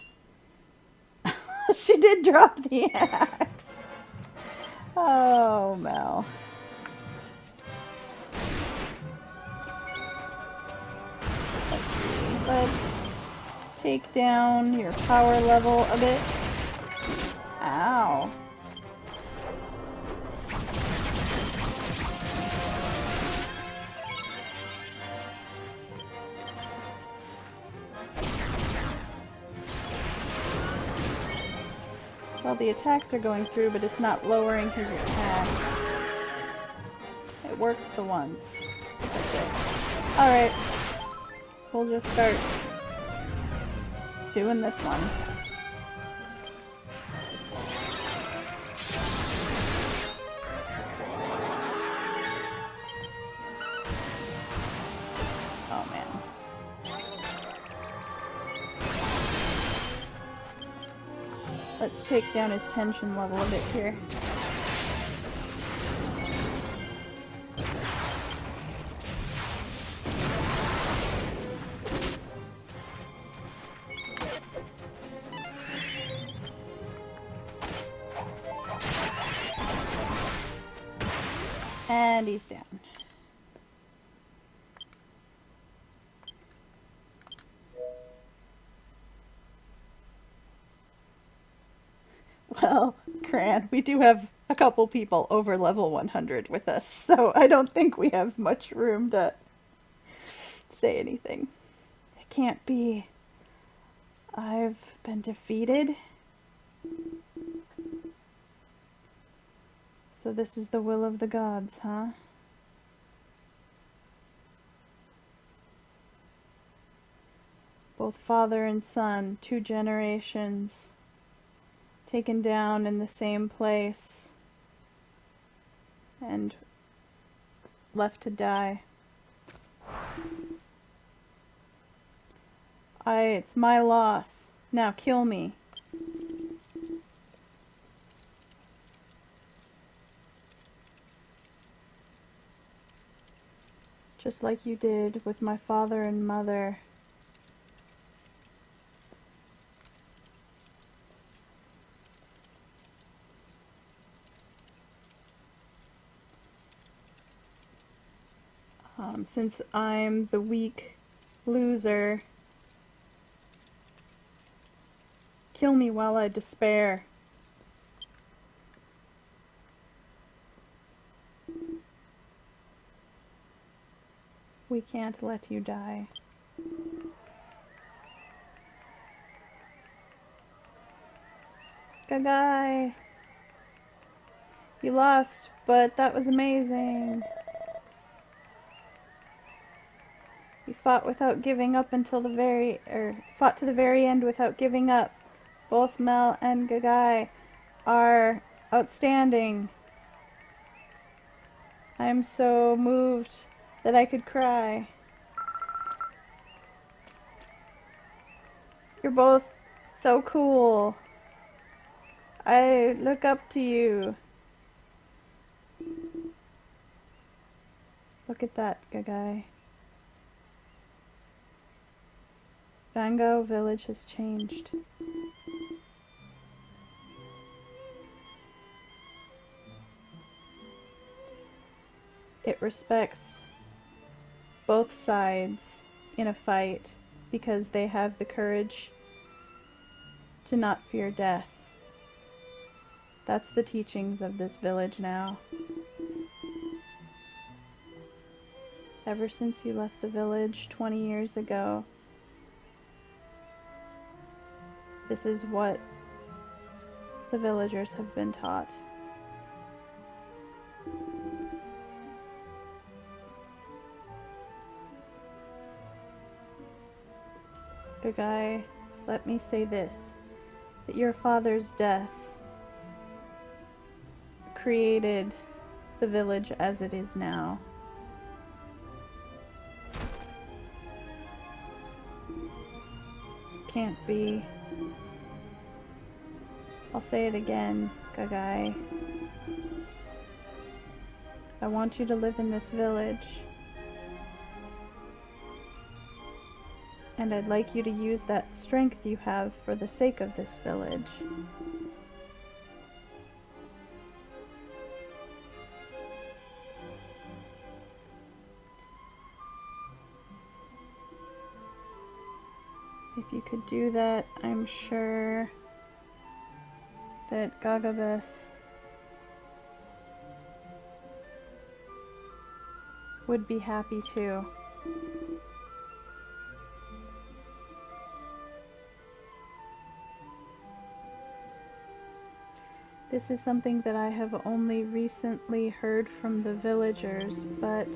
She did drop the axe. Oh, Mel. Let's see. Let's take down your power level a bit. Ow. Well, the attacks are going through, but it's not lowering his attack. It worked for once. Alright. We'll just start doing this one. Oh man. Let's take down his tension level a bit here. And he's down. Well, Cran, we do have a couple people over level 100 with us, so I don't think we have much room to say anything. It can't be. I've been defeated. So this is the will of the gods, huh? Both father and son, 2 generations, taken down in the same place and left to die. It's my loss. Now kill me. Just like you did with my father and mother. Since I'm the weak loser, kill me while I despair. We can't let you die. Gagai! You lost, but that was amazing. You fought without giving up until fought to the very end without giving up. Both Mel and Gagai are outstanding. I'm so moved that I could cry. You're both so cool. I look up to you. Look at that, Gagai. Rangao village has changed. It respects both sides in a fight because they have the courage to not fear death. That's the teachings of this village now. Ever since you left the village 20 years ago, this is what the villagers have been taught. Gagai, let me say this, that your father's death created the village as it is now. Can't be. I'll say it again, Gagai. I want you to live in this village. And I'd like you to use that strength you have for the sake of this village. If you could do that, I'm sure that Gagabeth would be happy too. This is something that I have only recently heard from the villagers, but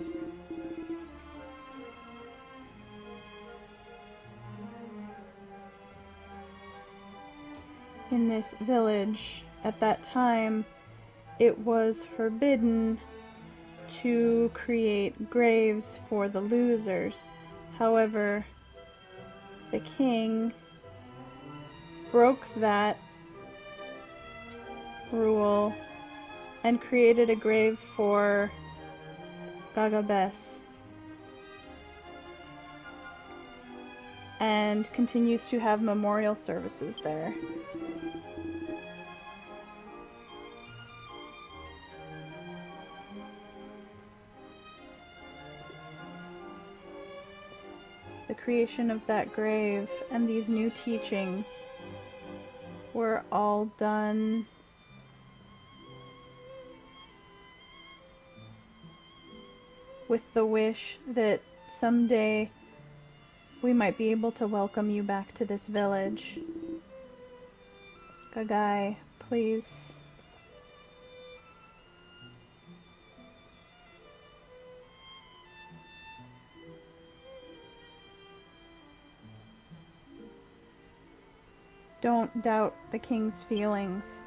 in this village at that time, it was forbidden to create graves for the losers. However, the king broke that rule and created a grave for Gagabes and continues to have memorial services there. The creation of that grave and these new teachings were all done with the wish that someday we might be able to welcome you back to this village. Gagai, please. Don't doubt the king's feelings.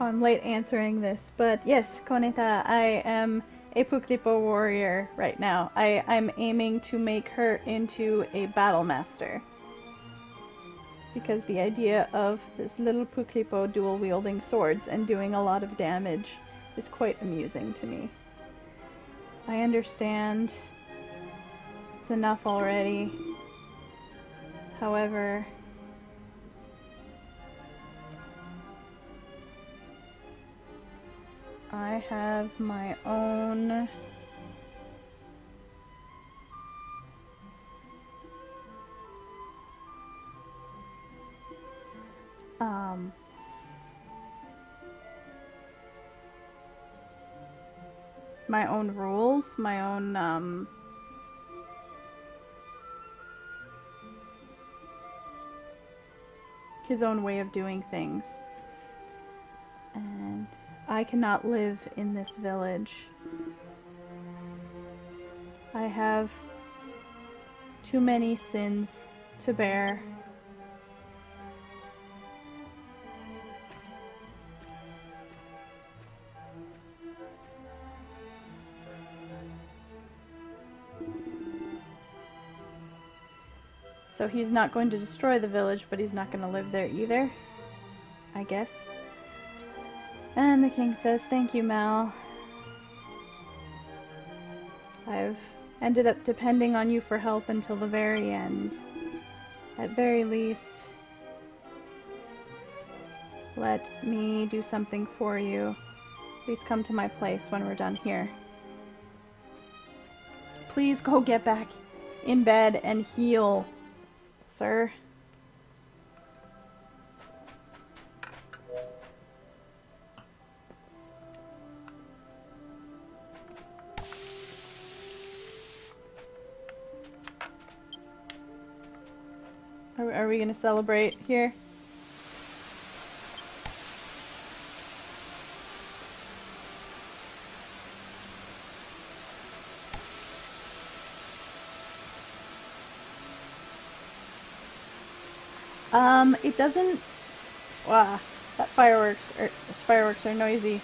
Oh, I'm late answering this, but yes, Koneta, I am a Puklipo warrior right now. I'm aiming to make her into a battle master. Because the idea of this little Puklipo dual-wielding swords and doing a lot of damage is quite amusing to me. I understand it's enough already. However, I have my own my own rules, my own his own way of doing things. And I cannot live in this village. I have too many sins to bear. So he's not going to destroy the village, but he's not going to live there either, I guess. And the king says, "Thank you, Mal. I've ended up depending on you for help until the very end. At very least, let me do something for you. Please come to my place when we're done here. Please go get back in bed and heal, sir." Are we gonna celebrate here? It doesn't. Wow, that fireworks are noisy.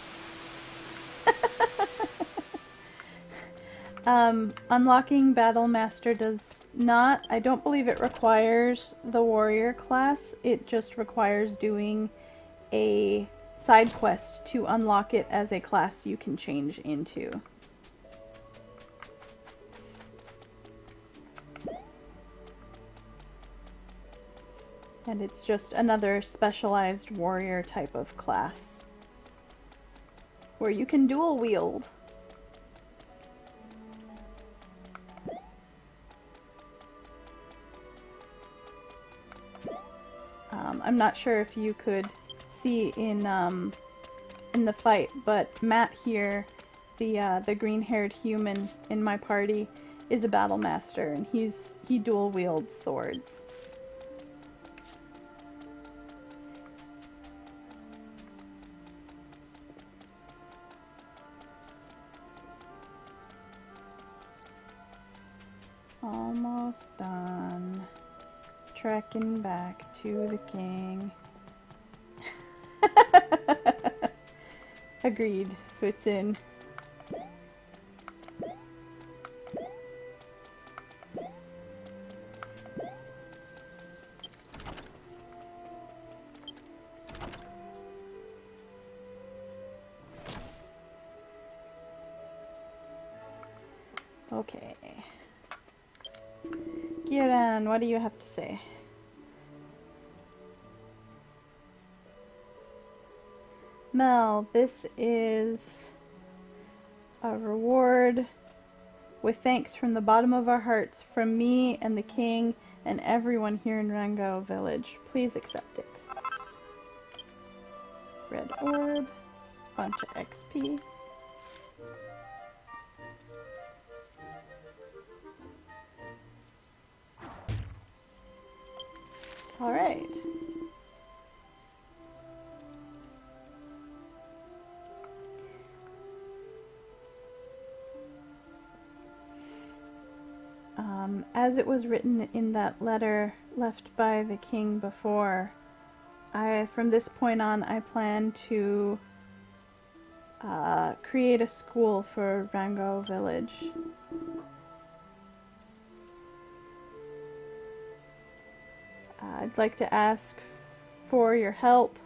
Unlocking Battle Master does not. I don't believe it requires the warrior class. It just requires doing a side quest to unlock it as a class you can change into. And it's just another specialized warrior type of class where you can dual wield. I'm not sure if you could see in the fight, but Matt here, the green-haired human in my party, is a battle master, and he dual wields swords. Almost done. Trekking back to the king. Agreed. Fits in. Okay. Kieran, what do you have to say? Mel, this is a reward with thanks from the bottom of our hearts from me and the king and everyone here in Rangao village. Please accept it. Red orb, bunch of XP. All right. As it was written in that letter left by the king before, from this point on, I plan to create a school for Rangao village. I'd like to ask for your help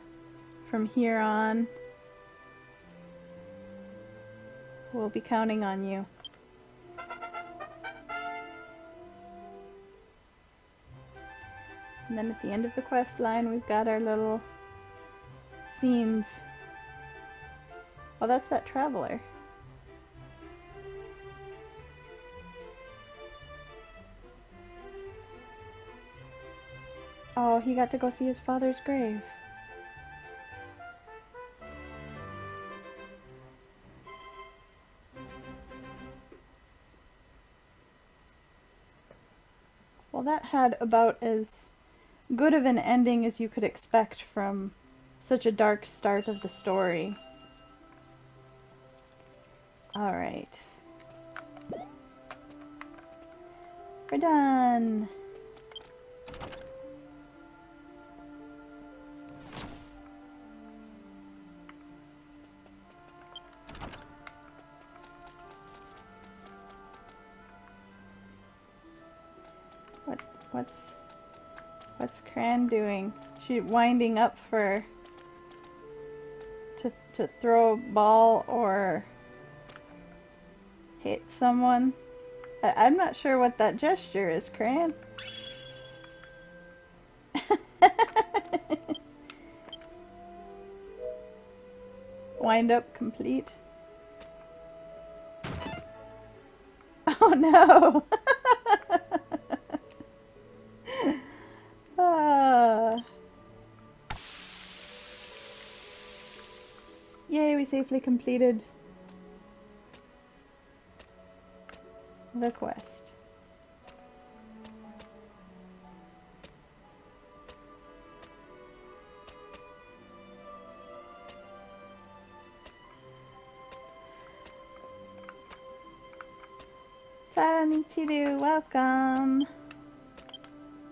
from here on. We'll be counting on you. And then at the end of the quest line, we've got our little scenes. Oh, that's that traveler. Oh, he got to go see his father's grave. Well, that had about as good of an ending as you could expect from such a dark start of the story. Alright. We're done! What's Cran doing? She winding up for to throw a ball or hit someone? I'm not sure what that gesture is, Cran. Wind up complete. Oh no! Yay, we safely completed the quest. Sarah Michiru, welcome.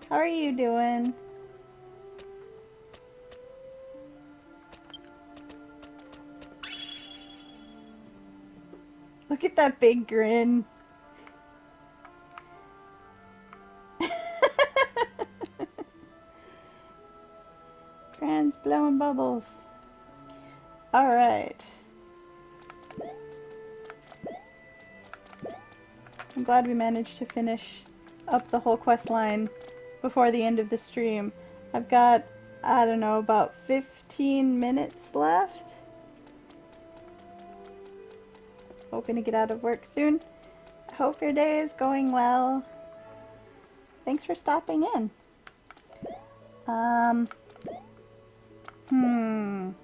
How are you doing? Look at that big grin. Cran's blowing bubbles. Alright. I'm glad we managed to finish up the whole quest line before the end of the stream. I've got, I don't know, about 15 minutes left. Hoping to get out of work soon. I hope your day is going well. Thanks for stopping in. I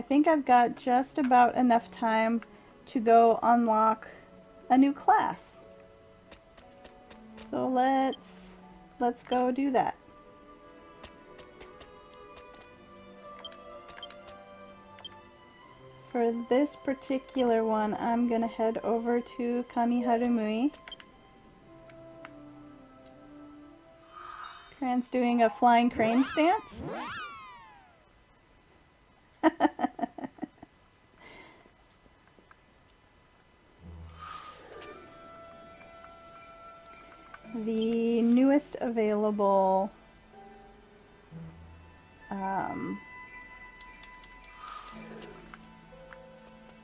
think I've got just about enough time to go unlock a new class. So let's go do that. For this particular one, I'm gonna head over to Kamiharumui. Cran's doing a flying crane stance. The newest available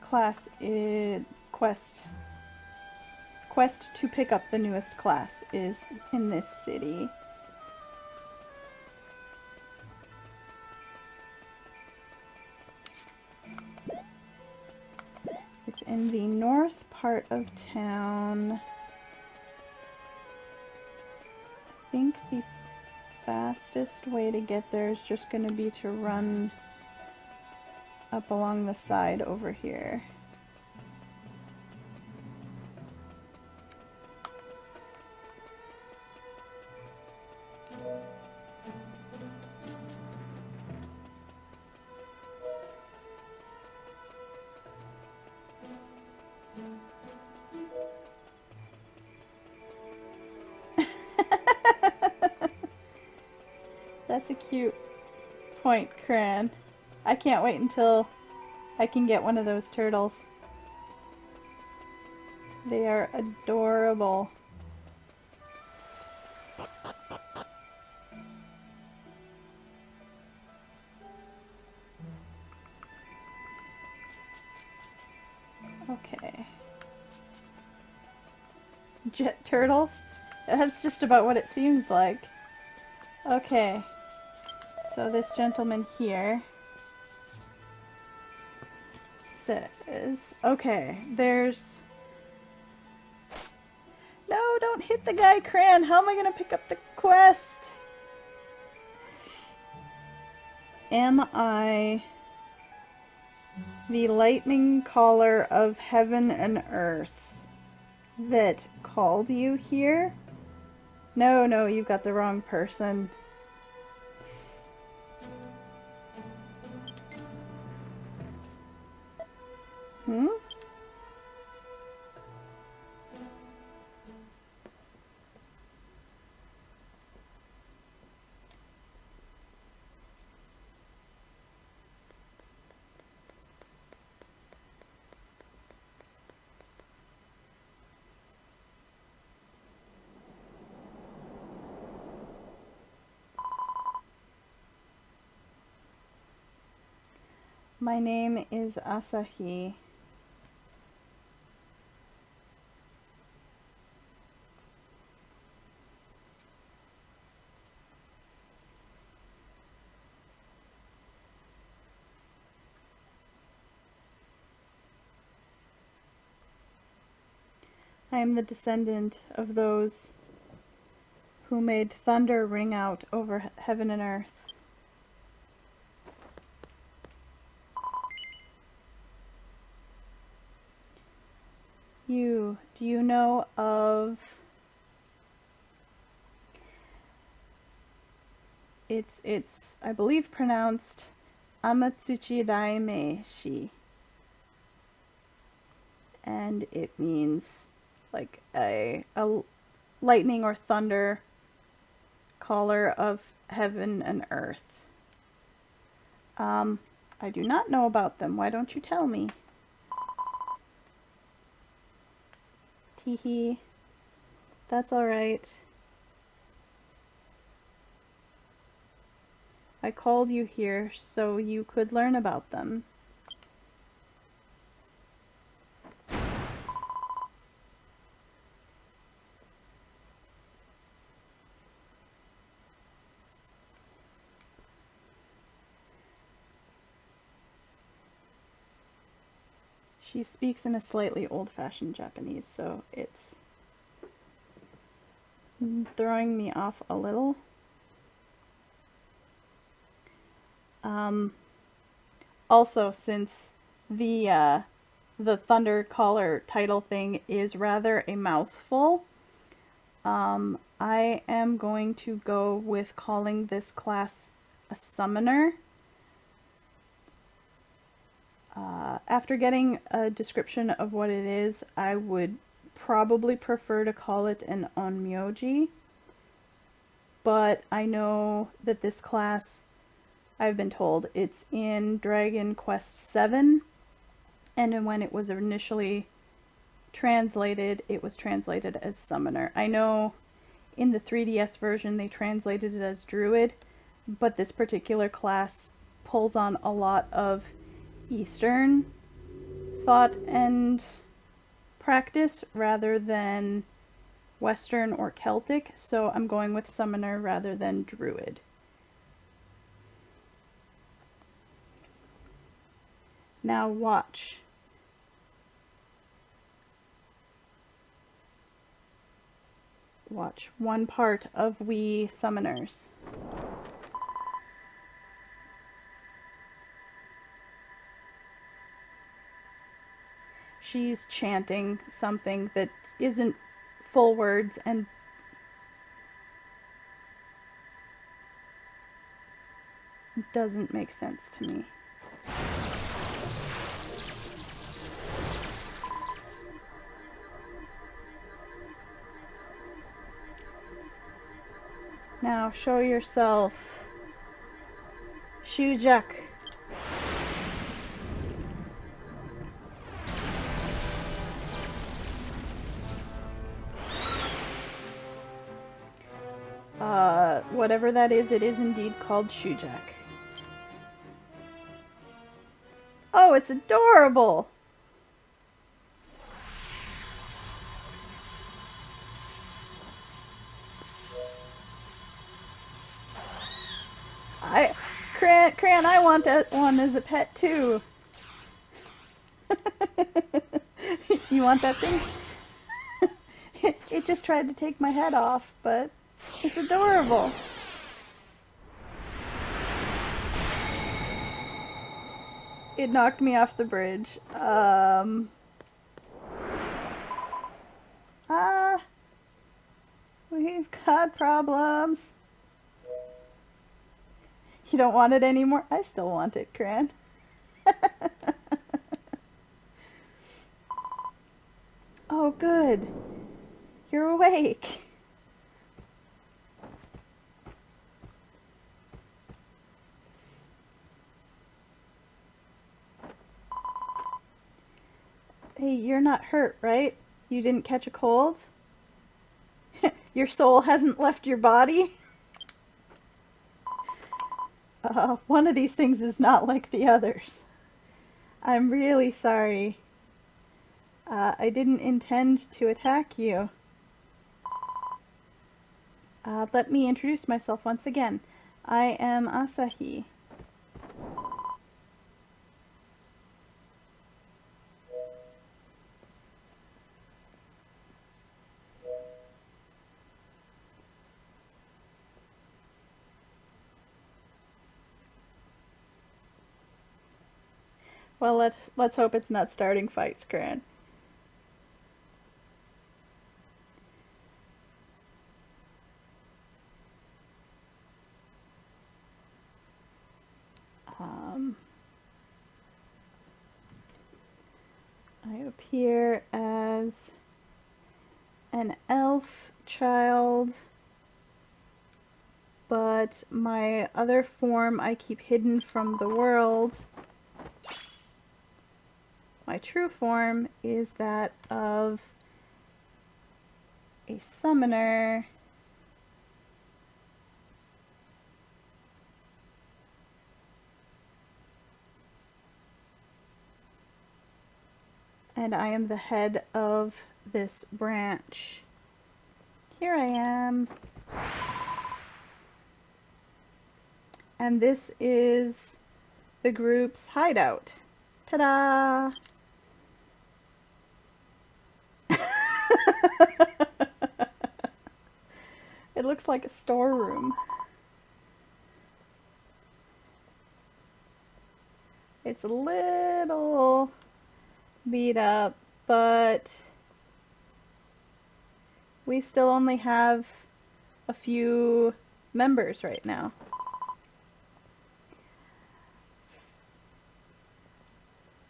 class is quest to pick up the newest class is in this city. It's in the north part of town. I think the fastest way to get there is just going to be to run up along the side over here. That's a cute point, Cran. I can't wait until I can get one of those turtles. They are adorable. Okay. Jet turtles? That's just about what it seems like. Okay. So this gentleman here says, okay, there's... No, don't hit the guy, Cran. How am I going to pick up the quest? Am I the lightning caller of heaven and earth that called you here? No, you've got the wrong person. My name is Asahi. I am the descendant of those who made thunder ring out over heaven and earth. Do you know of... It's I believe pronounced Amatsuchi Daime-shi. And it means like a lightning or thunder caller of heaven and earth. I do not know about them. Why don't you tell me? Teehee. That's alright. I called you here so you could learn about them. She speaks in a slightly old-fashioned Japanese, so it's throwing me off a little. Also, since the Thunder Caller title thing is rather a mouthful, I am going to go with calling this class a summoner. After getting a description of what it is, I would probably prefer to call it an onmyoji. But I know that this class, I've been told, it's in Dragon Quest VII, and when it was initially translated, it was translated as summoner. I know in the 3DS version they translated it as druid, but this particular class pulls on a lot of Eastern thought and practice rather than Western or Celtic, so I'm going with summoner rather than druid. Now watch. Watch one part of we summoners. She's chanting something that isn't full words and doesn't make sense to me. Now show yourself. Shujak. Whatever that is, it is indeed called Shujak. Oh, it's adorable! Cran, I want that one as a pet too. You want that thing? It just tried to take my head off, but it's adorable. It knocked me off the bridge. We've got problems. You don't want it anymore? I still want it, Cran. Oh, good. You're awake. Hey, you're not hurt, right? You didn't catch a cold? Your soul hasn't left your body? One of these things is not like the others. I'm really sorry. I didn't intend to attack you. Let me introduce myself once again. I am Asahi. Well, let's hope it's not starting fights, Cran. I appear as an elf child, but my other form I keep hidden from the world. My true form is that of a summoner. And I am the head of this branch. Here I am. And this is the group's hideout. Ta-da! It looks like a storeroom. It's a little beat up, but we still only have a few members right now.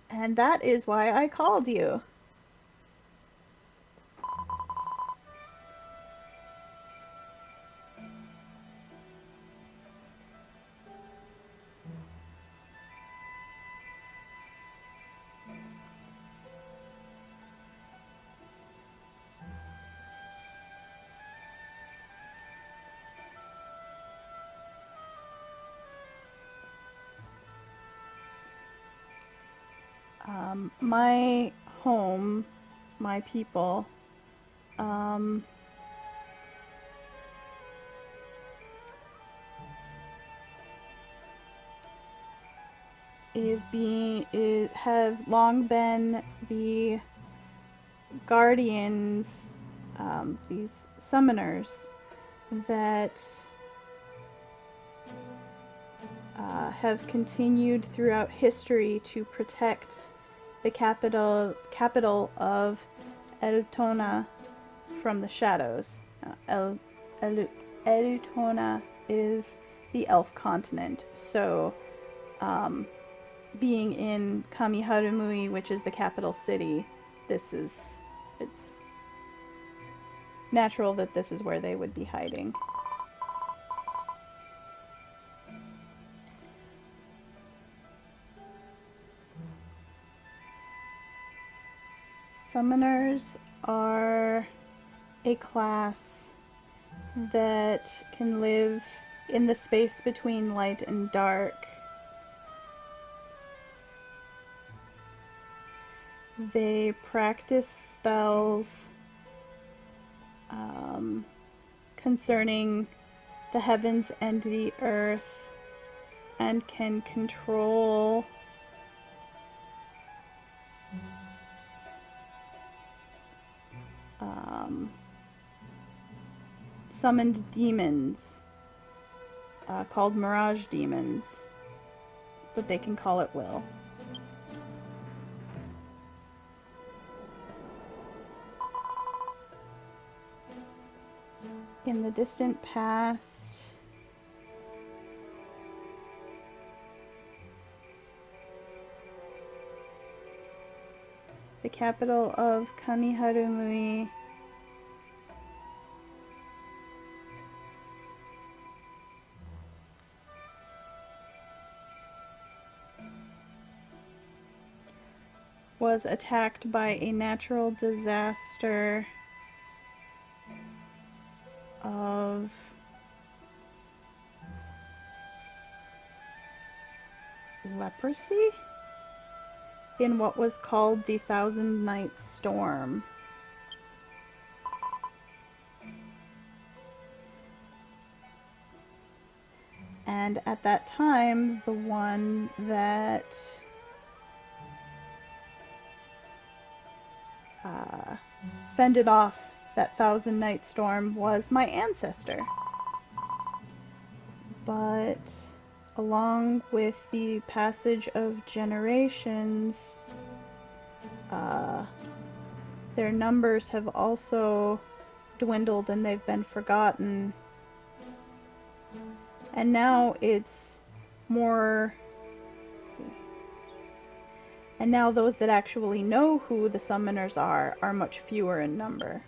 And that is why I called you. My home, my people, have long been the guardians, these summoners that have continued throughout history to protect the capital of Elutona from the shadows. Elutona is the elf continent, so being in Kamiharumui, which is the capital city, it's natural that this is where they would be hiding. Summoners are a class that can live in the space between light and dark. They practice spells concerning the heavens and the earth and can control summoned demons called mirage demons that they can call at will. In the distant past, the capital of Kamiharumui was attacked by a natural disaster of leprosy in what was called the Thousand Night Storm. And at that time, the one that fended off that Thousand Night Storm was my ancestor. But along with the passage of generations, their numbers have also dwindled and they've been forgotten. And now it's more... Let's see. And now those that actually know who the summoners are much fewer in number.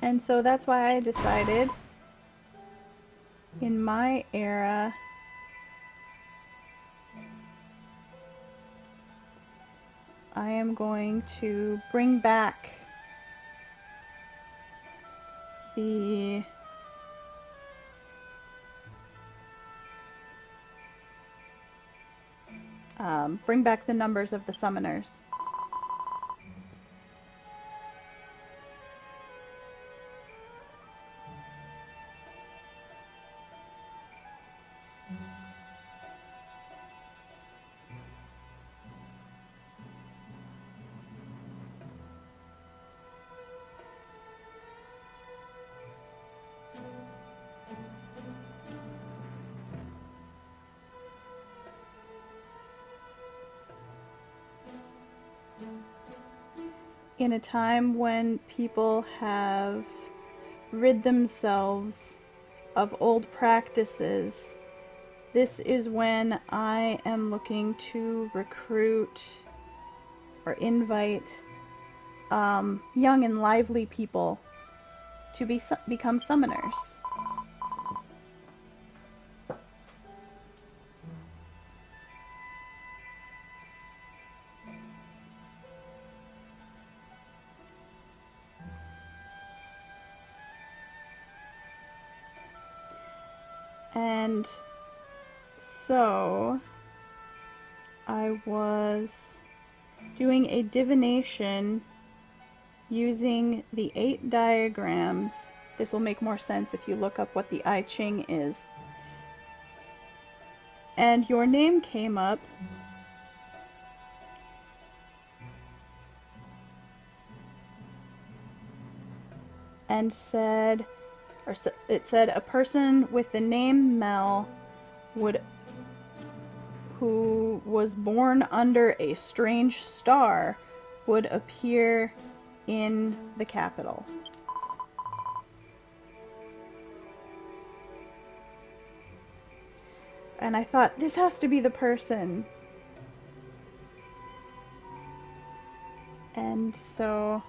And so that's why I decided in my era I am going to bring back the numbers of the summoners. in a time when people have rid themselves of old practices, this is when I am looking to recruit or invite young and lively people to become summoners. And so I was doing a divination using the 8 diagrams. This will make more sense if you look up what the I Ching is. And your name came up. And said, or it said, a person with the name Mel who was born under a strange star would appear in the capital. And I thought, this has to be the person. And so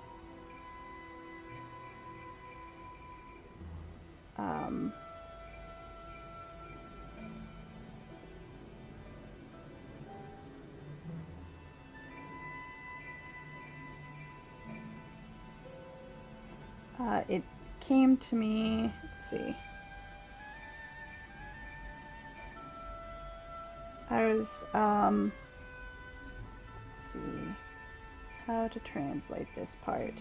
it came to me, let's see. I was, let's see how to translate this part.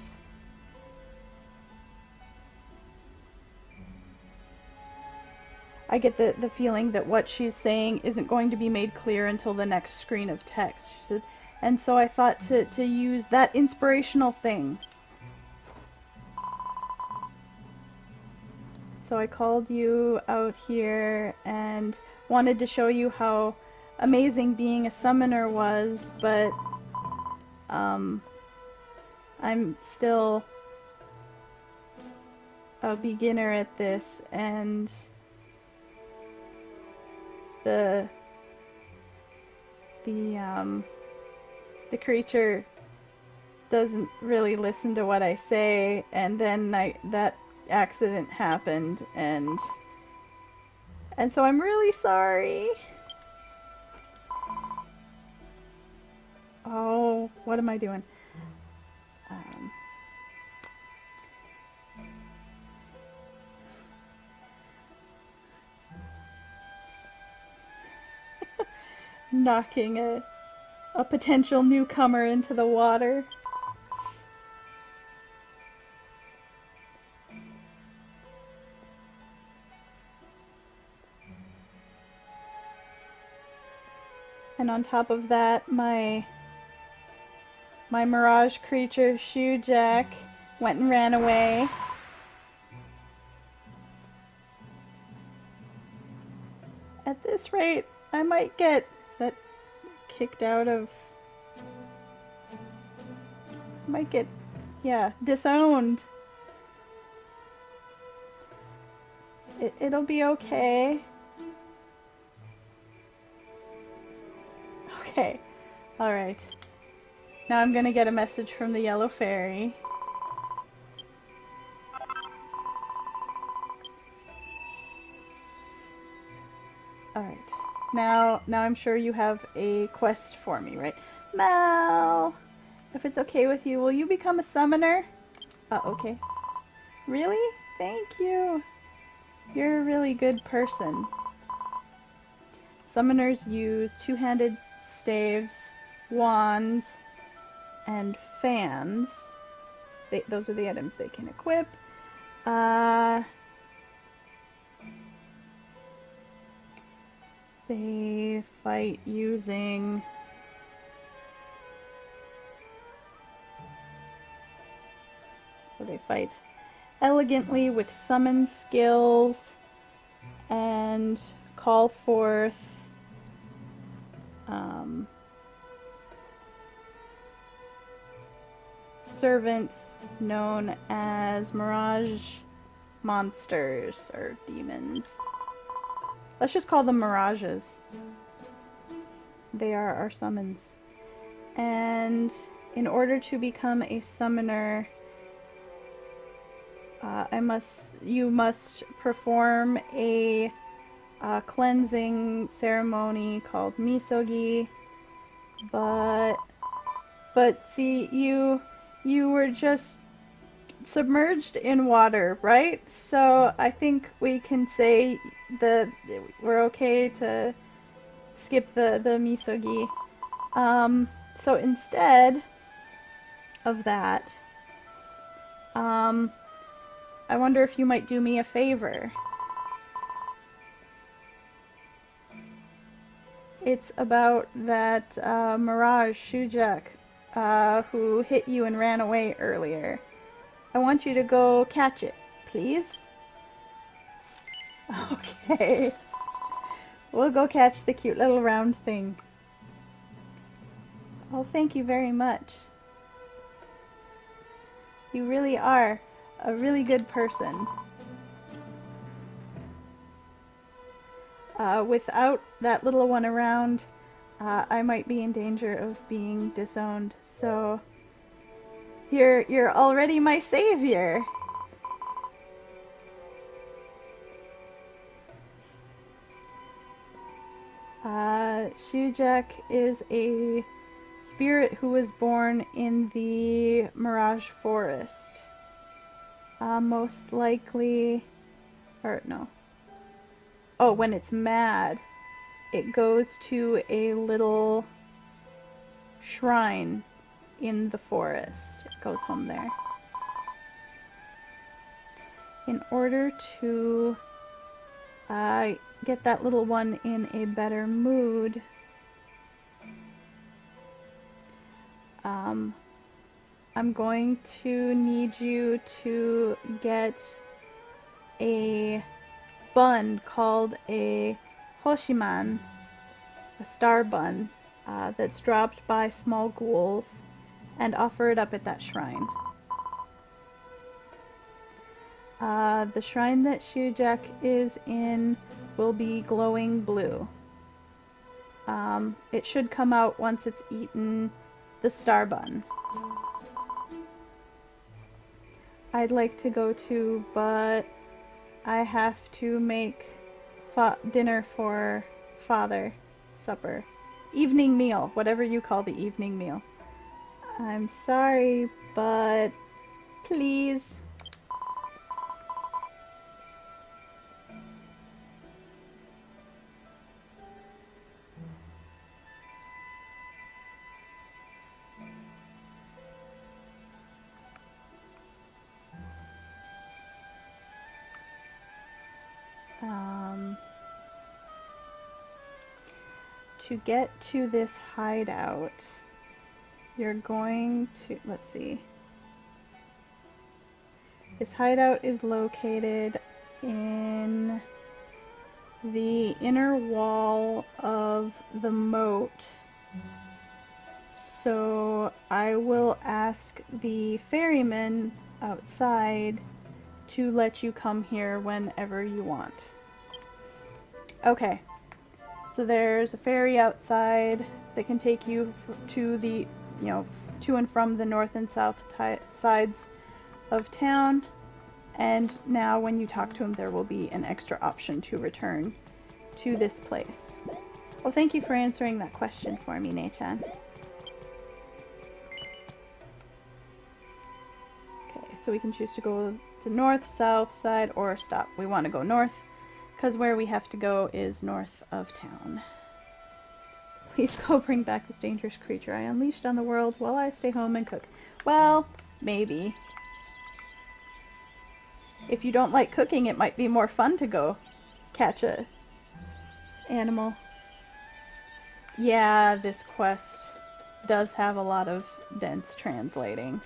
I get the feeling that what she's saying isn't going to be made clear until the next screen of text. She said, and so I thought to use that inspirational thing. So I called you out here and wanted to show you how amazing being a summoner was, but I'm still a beginner at this, and the creature doesn't really listen to what I say, and then that accident happened, and so I'm really sorry. Oh, what am I doing? Knocking a potential newcomer into the water. And on top of that, my mirage creature, Shoe Jack, went and ran away. At this rate, I might get kicked out of... might get, yeah, disowned. It'll be okay. Okay, alright. Now I'm gonna get a message from the Yellow Fairy. Alright. Now I'm sure you have a quest for me, right? Mal! If it's okay with you, will you become a summoner? Okay. Really? Thank you. You're a really good person. Summoners use two-handed staves, wands, and fans. Those are the items they can equip. They fight using... So they fight elegantly with summon skills and call forth servants known as Mirage monsters or demons. Let's just call them mirages. They are our summons. And in order to become a summoner, you must perform a cleansing ceremony called misogi. But see, you were just submerged in water, right? So I think we can say that we're okay to skip the misogi. So instead of that, I wonder if you might do me a favor. It's about that Mirage Shujak who hit you and ran away earlier. I want you to go catch it, please. Okay. We'll go catch the cute little round thing. Oh, thank you very much. You really are a really good person. Without that little one around, I might be in danger of being disowned. So you're already my savior. Shujak is a spirit who was born in the Mirage Forest. Most likely, or no. Oh, when it's mad, it goes to a little shrine in the forest. It goes home there. In order to get that little one in a better mood, I'm going to need you to get a bun called a hoshiman, a star bun, that's dropped by small ghouls, and offer it up at that shrine. The shrine that Shujak is in will be glowing blue. It should come out once it's eaten the star bun. I'd like to go too, but I have to make dinner for father, supper, evening meal, whatever you call the evening meal. I'm sorry, but please. To get to this hideout, you're going to, let's see. This hideout is located in the inner wall of the moat. So I will ask the ferryman outside to let you come here whenever you want. Okay. So there's a ferry outside that can take you to the, to and from the north and south sides of town. And now when you talk to him, there will be an extra option to return to this place. Well, thank you for answering that question for me, Nei-chan. Okay, so we can choose to go to north, south side, or stop. We want to go north, because where we have to go is north of town. Please go bring back this dangerous creature I unleashed on the world while I stay home and cook. Well, maybe. If you don't like cooking, it might be more fun to go catch a animal. Yeah, this quest does have a lot of dense translating.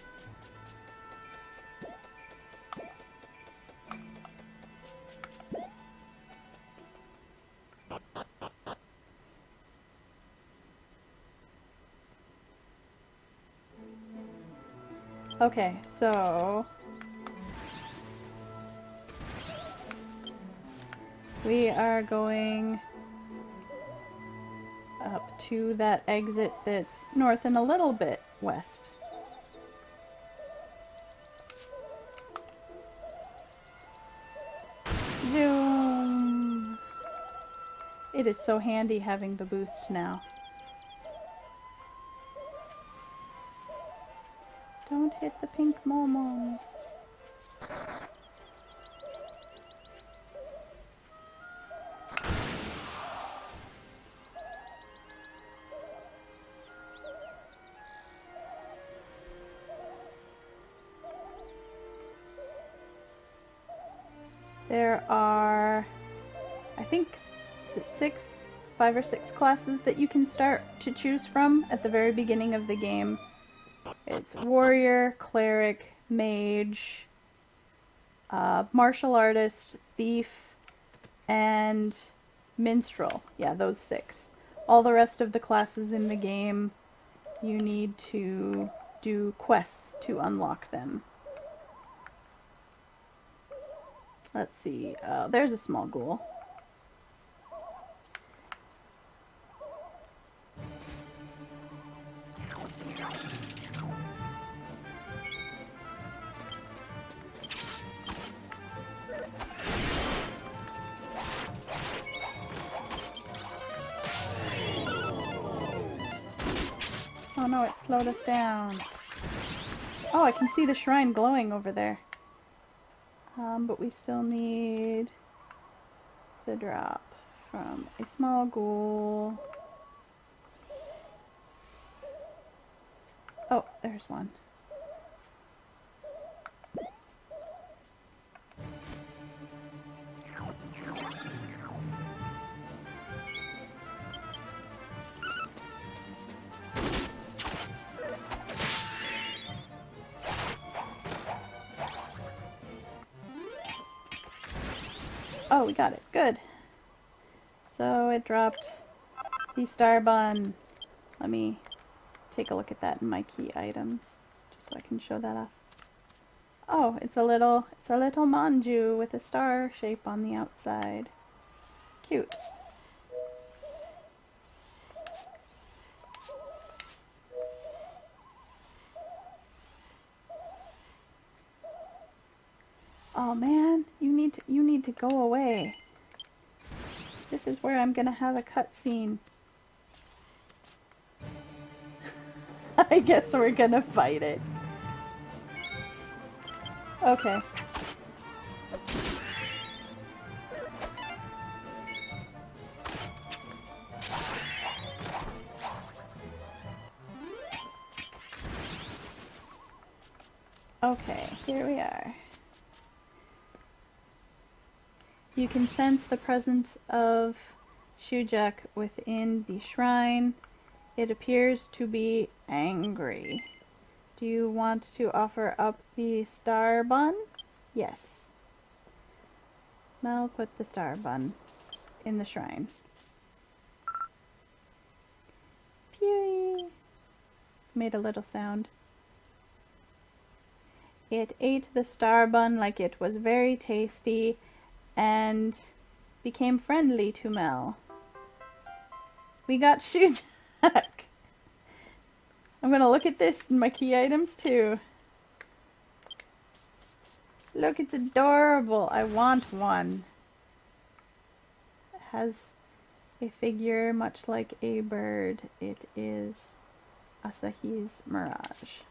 Okay, so we are going up to that exit that's north and a little bit west. Zoom! It is so handy having the boost now. Don't hit the pink momon. There are, I think, is it 5 or 6 classes that you can start to choose from at the very beginning of the game. It's warrior, cleric, mage, martial artist, thief, and minstrel. Yeah, those 6. All the rest of the classes in the game, you need to do quests to unlock them. Let's see. There's a small ghoul. Oh no, it slowed us down. Oh, I can see the shrine glowing over there. But we still need the drop from a small ghoul. Oh, there's one. Oh, we got it. Good. So it dropped the star bun. Let me take a look at that in my key items, just so I can show that off. Oh, it's a little manju with a star shape on the outside. Cute. Oh man, you need to go away. This is where I'm gonna have a cutscene. I guess we're gonna fight it. Okay. Okay, here we are. You can sense the presence of Shujak within the shrine. It appears to be angry. Do you want to offer up the star bun? Yes. Mel put the star bun in the shrine. Pew! Made a little sound. It ate the star bun like it was very tasty and became friendly to Mel. We got Shujak. I'm gonna look at this in my key items too. Look, it's adorable. I want one. It has a figure much like a bird. It is Asahi's Mirage.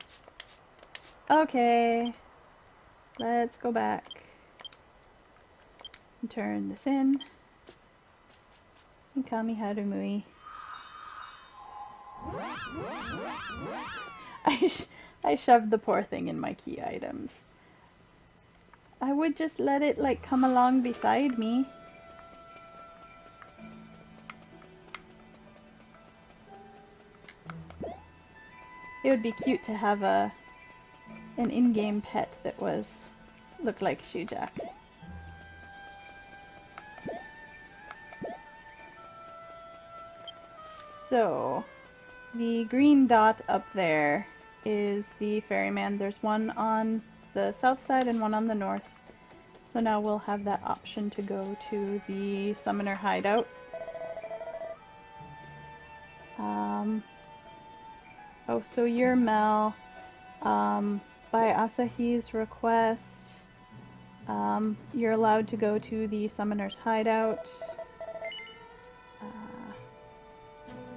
Okay, let's go back and turn this in. And Kami Harumui. I shoved the poor thing in my key items. I would just let it like come along beside me. It would be cute to have an in-game pet that looked like Shujak. So, the green dot up there is the ferryman. There's one on the south side and one on the north. So now we'll have that option to go to the summoner hideout. Oh, so you're Mel. By Asahi's request, you're allowed to go to the summoner's hideout.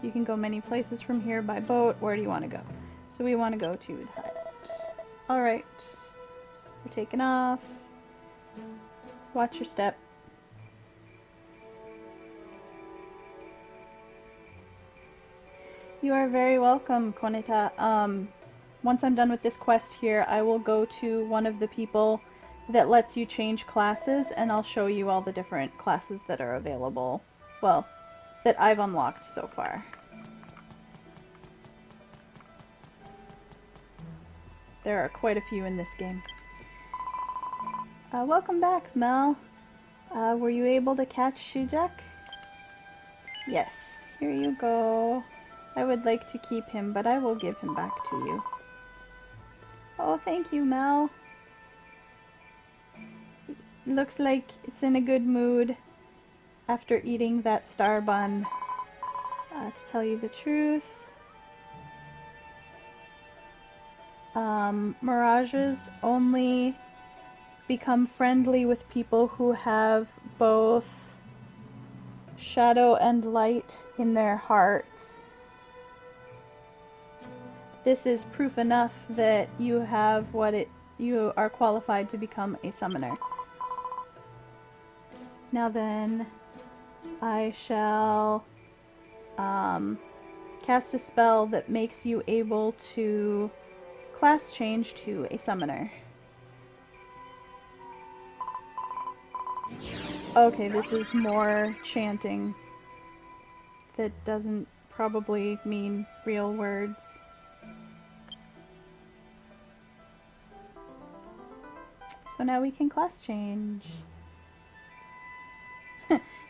You can go many places from here by boat. Where do you want to go? So we want to go to the hideout. Alright. We're taking off. Watch your step. You are very welcome, Koneta. Once I'm done with this quest here, I will go to one of the people that lets you change classes, and I'll show you all the different classes that are available. Well, that I've unlocked so far. There are quite a few in this game. Welcome back, Mel. Were you able to catch Shujek? Yes, here you go. I would like to keep him, but I will give him back to you. Oh, thank you, Mel. Looks like it's in a good mood after eating that star bun. To tell you the truth, mirages only become friendly with people who have both shadow and light in their hearts. This is proof enough that you have you are qualified to become a summoner. Now then, I shall cast a spell that makes you able to class change to a summoner. Okay, this is more chanting that doesn't probably mean real words. So now we can class change.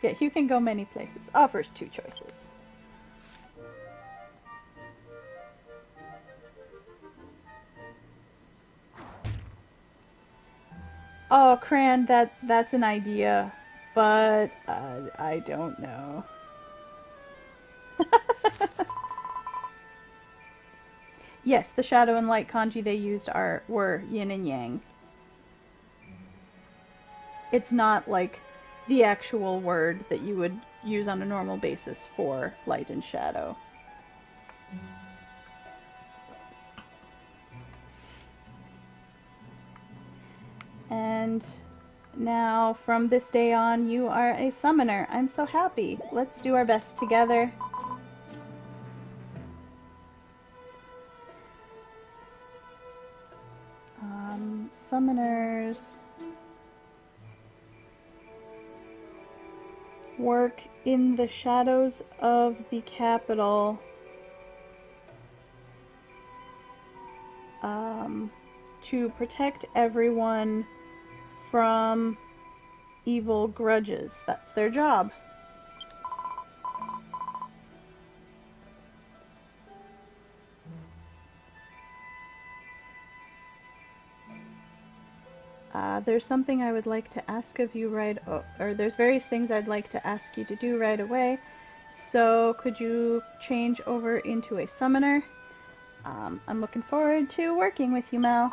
Yeah, you can go many places. Offers 2 choices. Oh, Cran, that's an idea, but I don't know. Yes, the shadow and light kanji they used were yin and yang. It's not like the actual word that you would use on a normal basis for light and shadow. And now, from this day on, you are a summoner. I'm so happy. Let's do our best together. Summoners work in the shadows of the capital to protect everyone from evil grudges. That's their job. There's something I would like to ask of you or there's various things I'd like to ask you to do right away. So could you change over into a summoner? I'm looking forward to working with you, Mel.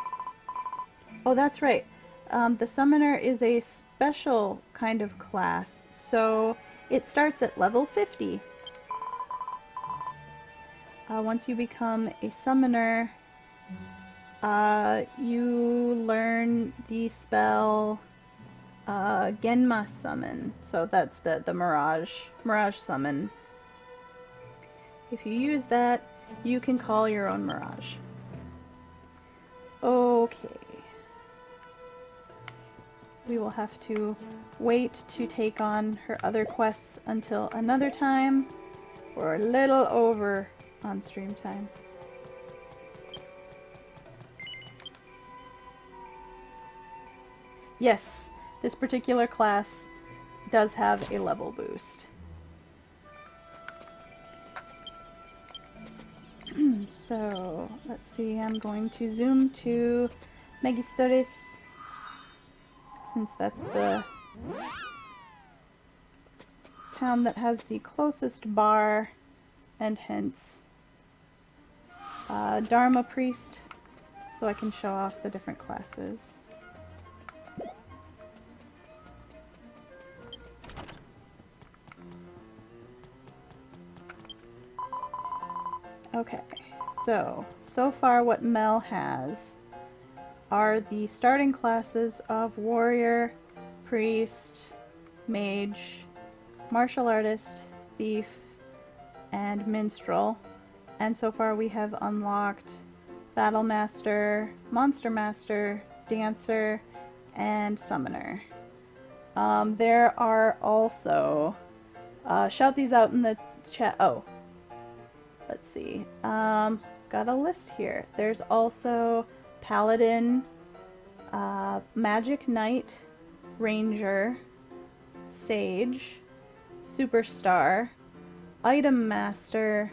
Oh, that's right. The summoner is a special kind of class, so it starts at level 50. Once you become a summoner, you learn the spell Genma Summon. So that's the Mirage Summon. If you use that, you can call your own Mirage. Okay. We will have to wait to take on her other quests until another time. We're a little over on stream time. Yes, this particular class does have a level boost. So, let's see, I'm going to zoom to Megistoris, since that's the town that has the closest bar, and hence Dharma Priest, so I can show off the different classes. Okay, so far what Mel has are the starting classes of Warrior, Priest, Mage, Martial Artist, Thief, and Minstrel. And so far we have unlocked Battle Master, Monster Master, Dancer, and Summoner. There are also, shout these out in the chat. Oh, let's see. Got a list here. There's also Paladin, Magic Knight, Ranger, Sage, Superstar, Item Master,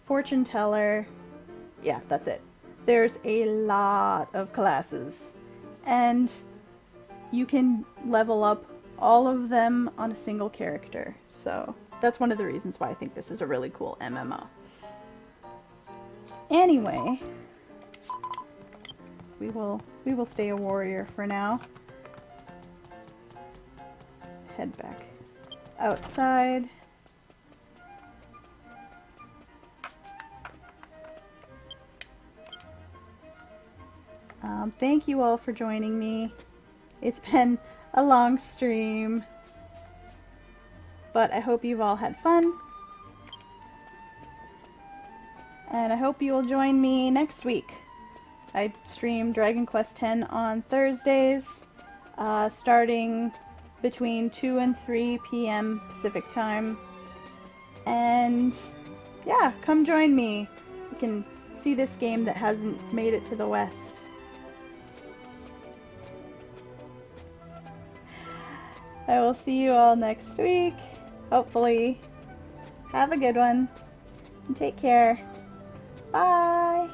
Fortune Teller. Yeah, that's it. There's a lot of classes, and you can level up all of them on a single character. So that's one of the reasons why I think this is a really cool MMO. Anyway, we will stay a warrior for now. Head back outside. Thank you all for joining me. It's been a long stream, but I hope you've all had fun. And I hope you will join me next week. I stream Dragon Quest X on Thursdays, starting between 2 and 3 p.m. Pacific time. And yeah, come join me. You can see this game that hasn't made it to the West. I will see you all next week, hopefully. Have a good one, and take care. Bye!